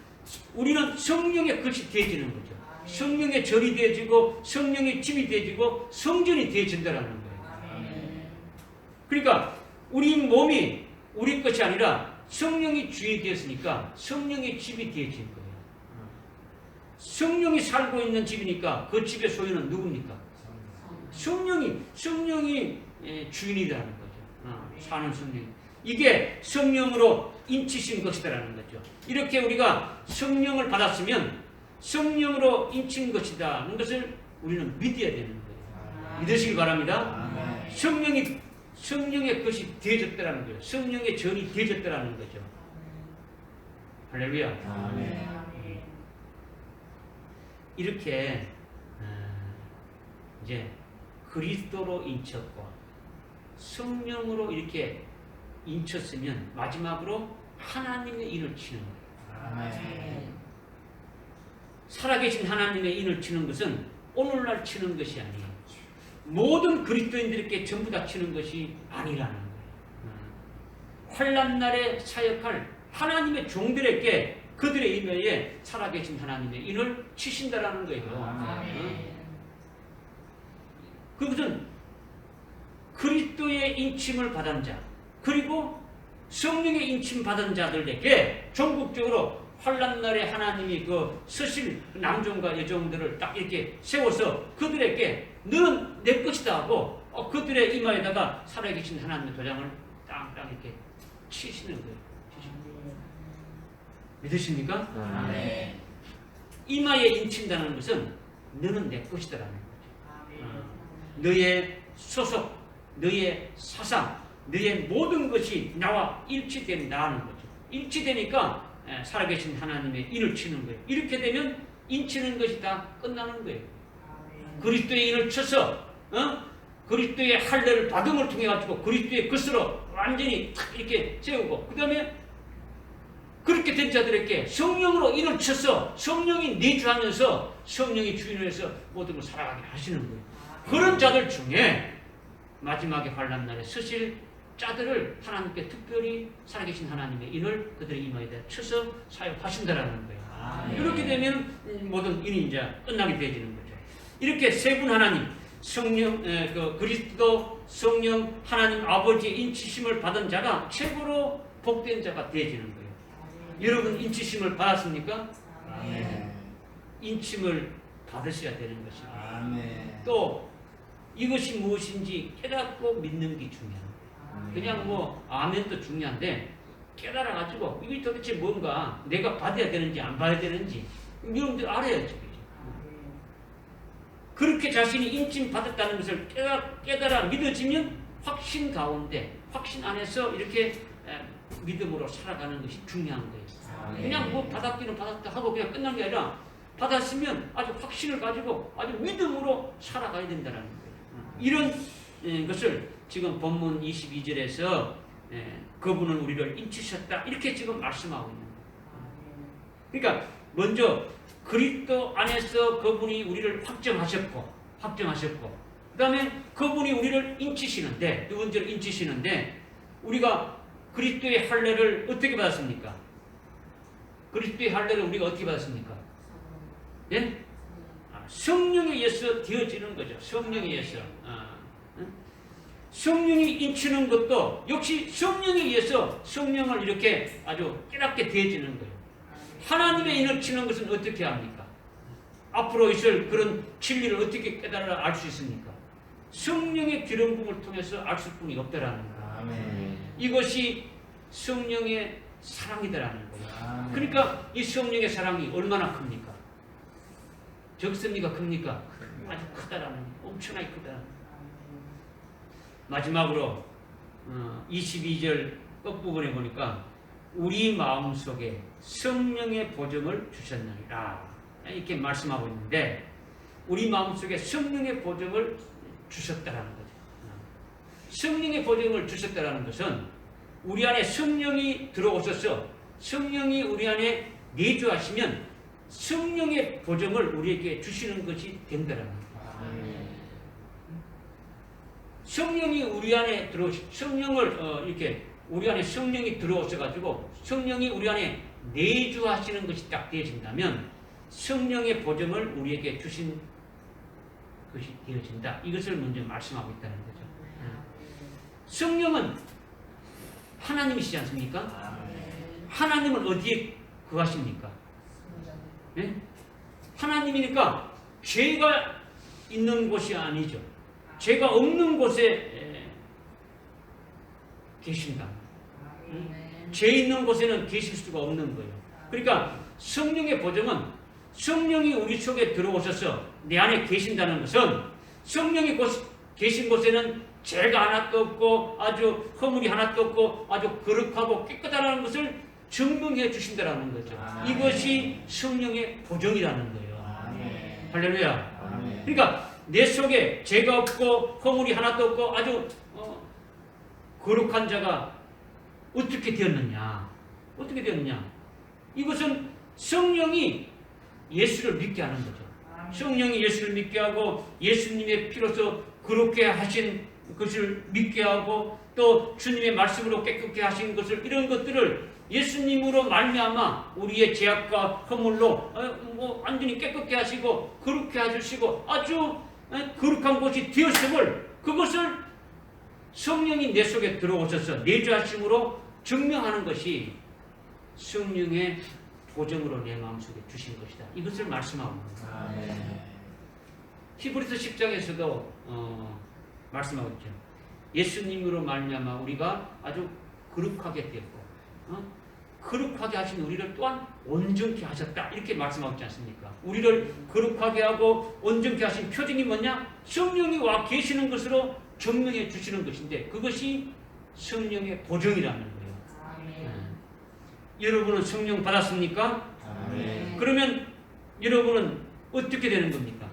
우리는 성령의 것이 되어지는 거죠. 성령의 전이 되어지고 성령의 집이 되어지고 성전이 되어진다라는 거예요. 그러니까 우리 몸이 우리 것이 아니라 성령이 주인이 되었으니까 성령의 집이 되어진 거예요. 성령이 살고 있는 집이니까 그 집의 소유는 누굽니까? 성령이 주인이라는 거죠. 사는 성령. 이게 성령으로 인치신 것이다라는 거죠. 이렇게 우리가 성령을 받았으면 성령으로 인친 것이다는 것을 우리는 믿어야 되는 거예요. 믿으시기 바랍니다. 성령의 것이 되어졌다라는 거예요. 성령의 전이 되어졌다라는 거죠. 할렐루야. 아멘. 이렇게 이제 그리스도로 인쳤고 성령으로 이렇게 인쳤으면 마지막으로 하나님의 인을 치는 거예요. 아멘. 살아계신 하나님의 인을 치는 것은 오늘날 치는 것이 아니에요. 모든 그리스도인들에게 전부 다 치는 것이 아니라는 거예요. 환난날에 사역할 하나님의 종들에게 그들의 임해에 살아계신 하나님의 인을 치신다라는 거예요. 그것은 그리스도의 인침을 받은 자 그리고 성령의 인침 받은 자들에게 전국적으로 환난날에 하나님이 그 서실 남종과 여종들을 딱 이렇게 세워서 그들에게 너는 내 것이다 하고 그들의 이마에다가 살아계신 하나님의 도장을 땅땅 이렇게 치시는 거예요. 믿으십니까? 아멘. 이마에 인친다는 것은 너는 내 것이다라는 거죠. 너의 소속, 너의 사상, 너의 모든 것이 나와 일치된다는 거죠. 일치되니까 살아계신 하나님의 인을 치는 거예요. 이렇게 되면 인치는 것이 다 끝나는 거예요. 그리스도의 인을 쳐서 그리스도의 할례를 받음을 통해 가지고 그리스도의 것으로 완전히 탁 이렇게 세우고 그 다음에 그렇게 된 자들에게 성령으로 인을 쳐서 성령이 내주하면서 성령이 주인을 해서 모든 걸 살아가게 하시는 거예요. 그런 자들 중에 마지막에 환난날에 서실 자들을 하나님께 특별히 살아계신 하나님의 인을 그들의 이마에다 쳐서 사용하신다라는 거예요. 아멘. 이렇게 되면 모든 일이 이제 끝나게 되어지는 거죠. 이렇게 세 분 하나님, 성령, 그리스도, 성령, 하나님 아버지의 인치심을 받은 자가 최고로 복된 자가 되어지는 거예요. 여러분 인치심을 받았습니까? 아멘. 인침을 받으셔야 되는 것입니다. 아멘. 또 이것이 무엇인지 깨닫고 믿는 게 중요합니다. 그냥 뭐 아멘도 중요한데 깨달아가지고 이게 도대체 뭔가 내가 받아야 되는지 안 받아야 되는지 여러분들 알아야죠. 그렇게 자신이 인침 받았다는 것을 깨달아 믿어지면 확신 가운데 확신 안에서 이렇게 믿음으로 살아가는 것이 중요한 거예요. 그냥 뭐 받았기는 받았다 하고 그냥 끝난 게 아니라 받았으면 아주 확신을 가지고 아주 믿음으로 살아가야 된다는 거예요. 이런 것을 지금 본문 22절에서 그분은 우리를 인치셨다 이렇게 지금 말씀하고 있는 거예요. 그러니까 먼저 그리스도 안에서 그분이 우리를 확정하셨고 그 다음에 그분이 우리를 인치시는데 두 번째로 인치시는데 우리가 그리스도의 할례를 어떻게 받았습니까? 그리스도의 할례를 우리가 어떻게 받았습니까? 예? 성령에 의해서 되어지는 거죠. 성령에 의해서. 성령이 인치는 것도 역시 성령에 의해서 성령을 이렇게 아주 깨닫게 되어지는 거예요. 하나님의 인치는 것은 어떻게 합니까? 앞으로 있을 그런 진리를 어떻게 깨달아 알 수 있습니까? 성령의 기름 부음을 통해서 알 수 뿐이 없다라는 거예요. 아멘. 이것이 성령의 사랑이다라는 거예요. 아멘. 그러니까 이 성령의 사랑이 얼마나 큽니까? 적습니까? 큽니까? 아주 크다라는 거예요. 엄청나게 크다. 마지막으로 22절 끝부분에 보니까 우리 마음속에 성령의 보증을 주셨느니라 이렇게 말씀하고 있는데 우리 마음속에 성령의 보증을 주셨다라는 거죠. 성령의 보증을 주셨다라는 것은 우리 안에 성령이 들어오셔서 성령이 우리 안에 내주하시면 성령의 보증을 우리에게 주시는 것이 된다라는 거예요. 성령이 우리 안에 성령을 이렇게 우리 안에 성령이 들어오셔 가지고 성령이 우리 안에 내주하시는 것이 딱 되어진다면 성령의 보증을 우리에게 주신 것이 되어진다. 이것을 먼저 말씀하고 있다는 거죠. 성령은 하나님이시지 않습니까? 하나님은 어디에 거하십니까? 네? 하나님이니까 죄가 있는 곳이 아니죠. 죄가 없는 곳에 계신다. 죄 있는 곳에는 계실 수가 없는 거예요. 그러니까 성령의 보증은 성령이 우리 속에 들어오셔서 내 안에 계신다는 것은 성령이 계신 곳에는 죄가 하나도 없고 아주 허물이 하나도 없고 아주 거룩하고 깨끗하다는 것을 증명해 주신다는 거죠. 이것이 성령의 보증이라는 거예요. 할렐루야. 그러니까 내 속에 죄가 없고 허물이 하나도 없고 아주 거룩한 자가 어떻게 되었느냐? 어떻게 되었느냐? 이것은 성령이 예수를 믿게 하는 거죠. 성령이 예수를 믿게 하고 예수님의 피로서 그렇게 하신 것을 믿게 하고 또 주님의 말씀으로 깨끗게 하신 것을 이런 것들을 예수님으로 말미암아 우리의 죄악과 허물로 완전히 깨끗게 하시고 그렇게 해주시고 아주 거룩한 곳이 되었음을 그것을 성령이 내 속에 들어오셔서 내주하심으로 증명하는 것이 성령의 보증으로 내 마음속에 주신 것이다. 이것을 말씀하고 있습니다. 히브리서 10장에서도 말씀하고 있죠. 예수님으로 말미암아 우리가 아주 거룩하게 되었고 거룩하게 하신 우리를 또한 온전케 하셨다. 이렇게 말씀하고 있지 않습니까? 우리를 거룩하게 하고 온전케 하신 표징이 뭐냐? 성령이 와 계시는 것으로 증명해 주시는 것인데 그것이 성령의 보증이라는 거예요. 여러분은 성령 받았습니까? 그러면 여러분은 어떻게 되는 겁니까?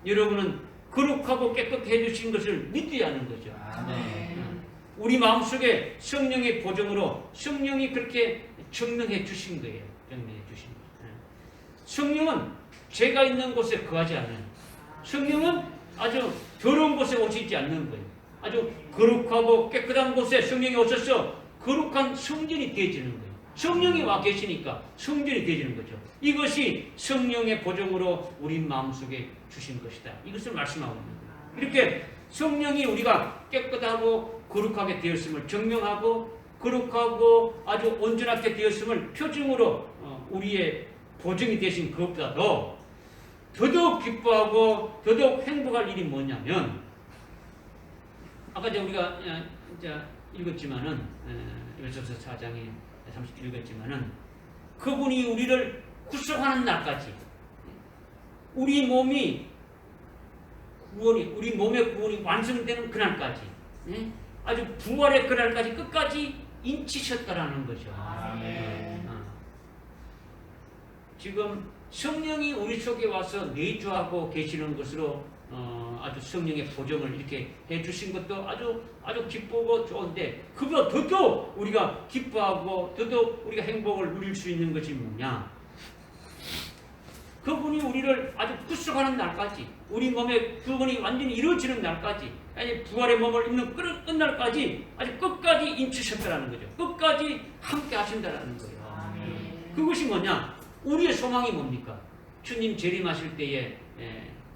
여러분은 거룩하고 깨끗게 해주신 것을 믿어야 하는 거죠. 우리 마음속에 성령의 보증으로 성령이 그렇게 증명해 주신 거예요. 증명해 주신 거예요. 성령은 죄가 있는 곳에 거하지 않아요. 성령은 아주 더러운 곳에 오시지 않는 거예요. 아주 거룩하고 깨끗한 곳에 성령이 오셔서 거룩한 성전이 되어지는 거예요. 성령이 와 계시니까 성전이 되어지는 거죠. 이것이 성령의 보정으로 우리 마음속에 주신 것이다. 이것을 말씀하고 있는 거예요. 이렇게 성령이 우리가 깨끗하고 거룩하게 되었음을 증명하고 거룩하고 아주 온전하게 되었음을 표징으로 우리의 보증이 되신 그것보다도 더더욱 기뻐하고 더더욱 행복할 일이 뭐냐면 아까 우리가 읽었지만은 요셉서 4장에 30절 읽었지만은 그분이 우리를 구속하는 날까지 우리 몸의 구원이 완성되는 그날까지 아주 부활의 그날까지 끝까지 인치셨다라는 거죠. 지금 성령이 우리 속에 와서 내주하고 계시는 것으로 아주 성령의 보정을 이렇게 해주신 것도 아주 기쁘고 좋은데 그보다 더더욱 우리가 기뻐하고 더더욱 우리가 행복을 누릴 수 있는 것이 뭐냐? 그분이 우리를 아주 구속하는 날까지 우리 몸의 구원이 완전히 이루어지는 날까지 아니 부활의 몸을 입는 끝날까지 아주 끝까지 인치셨다라는 거죠. 끝까지 함께 하신다라는 거예요. 그것이 뭐냐? 우리의 소망이 뭡니까? 주님 재림하실 때에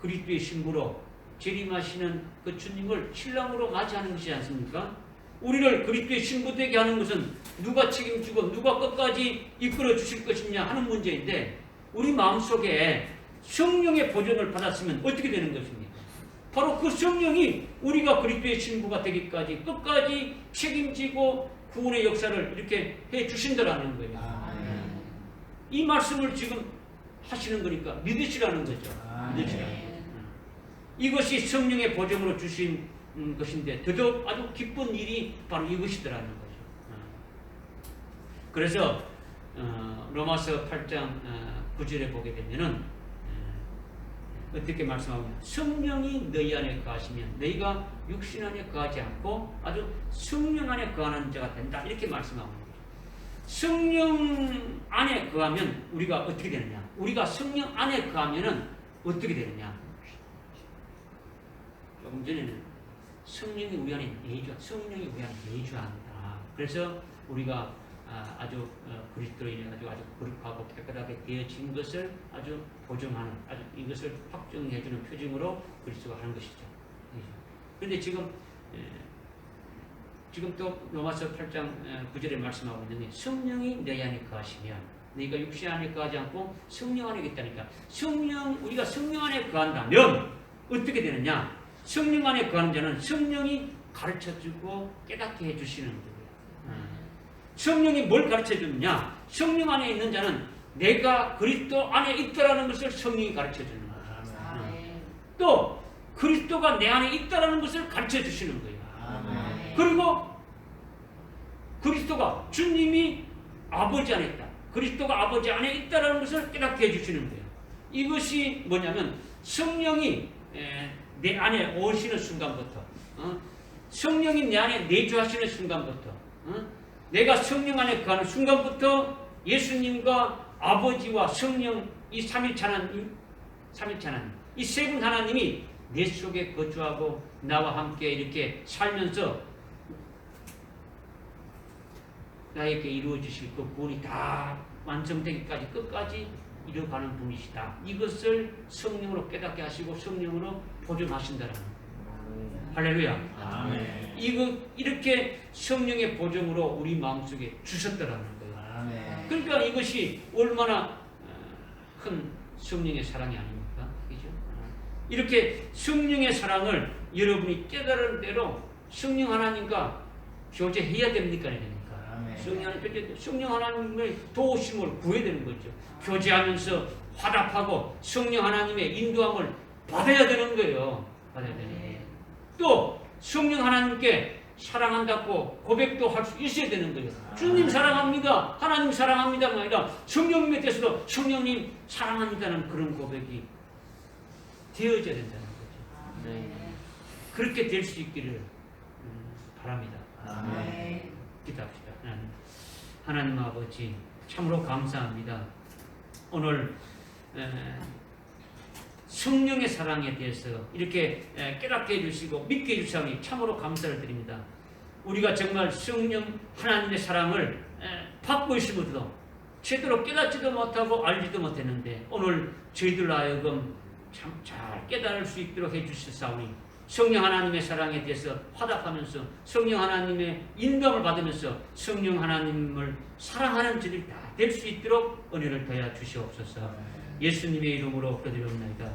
그리스도의 신부로 재림하시는 그 주님을 신랑으로 맞이하는 것이지 않습니까? 우리를 그리스도의 신부 되게 하는 것은 누가 책임지고 누가 끝까지 이끌어 주실 것이냐 하는 문제인데 우리 마음속에 성령의 보존을 받았으면 어떻게 되는 것입니까? 바로 그 성령이 우리가 그리스도의 신부가 되기까지 끝까지 책임지고 구원의 역사를 이렇게 해 주신다라는 거예요. 이 말씀을 지금 하시는 거니까 믿으시라는 거죠. 믿으시라는 거죠. 이것이 성령의 보정으로 주신 것인데 더더욱 아주 기쁜 일이 바로 이것이더라는 거죠. 그래서 로마서 8장 9절에 보게 되면은 어떻게 말씀하면 성령이 너희 안에 거하시면 너희가 육신 안에 거하지 않고 아주 성령 안에 거하는 자가 된다 이렇게 말씀하고 있는 거죠. 성령 안에 거하면 우리가 어떻게 되느냐? 우리가 성령 안에 거하면은 어떻게 되느냐? 조금 전에는 성령이 우리 안에 내주한다. 그래서 우리가 아주 그리스도로 인해 아주 거룩하고 깨끗하게 되어진 것을 아주 보증하는 아주 이것을 확정해주는 표징으로 그리스도가 하는 것이죠. 그런데 지금 또 로마서 8장 9절에 말씀하고 있는 게 성령이 내 안에 거하시면 너희가 육신 안에 거하지 않고 성령 안에 있다니까 우리가 성령 안에 거한다면 어떻게 되느냐? 성령 안에 거하는 자는 성령이 가르쳐주고 깨닫게 해주시는 거예요. 성령이 뭘 가르쳐주느냐? 성령 안에 있는 자는 내가 그리스도 안에 있다라는 것을 성령이 가르쳐주는 거예요. 또 그리스도가 내 안에 있다라는 것을 가르쳐주시는 거예요. 그리고 그리스도가 주님이 아버지 안에 있다. 그리스도가 아버지 안에 있다라는 것을 깨닫게 해주시는 거예요. 이것이 뭐냐면 성령이 내 안에 오시는 순간부터 성령이 내 안에 내주하시는 순간부터 내가 성령 안에 거하는 순간부터 예수님과 아버지와 성령 이 삼일체 하나님 이 세 분 하나님이 내 속에 거주하고 나와 함께 이렇게 살면서 나에게 이루어 주실 그 구원이 다 완성되기까지 끝까지 이뤄가는 분이시다. 이것을 성령으로 깨닫게 하시고 성령으로 보존하신다는 거예요. 할렐루야. 아멘. 이렇게 성령의 보존으로 우리 마음속에 주셨다라는 거예요. 아멘. 그러니까 이것이 얼마나 큰 성령의 사랑이 아닙니까? 그죠? 이렇게 성령의 사랑을 여러분이 깨달은 대로 성령 하나님과 교제해야 됩니까? 성령 하나님의 도우심을 구해야 되는 거죠. 교제하면서 화답하고 성령 하나님의 인도함을 받아야 되는 거예요. 받아야 되는 거예요. 또 성령 하나님께 사랑한다고 고백도 할 수 있어야 되는 거예요. 주님 사랑합니다. 하나님 사랑합니다가 아니라 성령님에 대해서도 성령님 사랑합니다는 그런 고백이 되어져야 된다는 거죠. 네. 그렇게 될 수 있기를 바랍니다. 아멘. 기도합시다. 하나님 아버지 참으로 감사합니다. 오늘 성령의 사랑에 대해서 이렇게 깨닫게 해주시고 믿게 해주시니 참으로 감사를 드립니다. 우리가 정말 성령 하나님의 사랑을 받고 있음으로도 제대로 깨닫지도 못하고 알지도 못했는데 오늘 저희들 하여금 참 잘 깨달을 수 있도록 해주셨사오니 성령 하나님의 사랑에 대해서 화답하면서 성령 하나님의 인도함을 받으면서 성령 하나님을 사랑하는 저들이 다 될 수 있도록 은혜를 더하여 주시옵소서. 예수님의 이름으로 기도드립니다.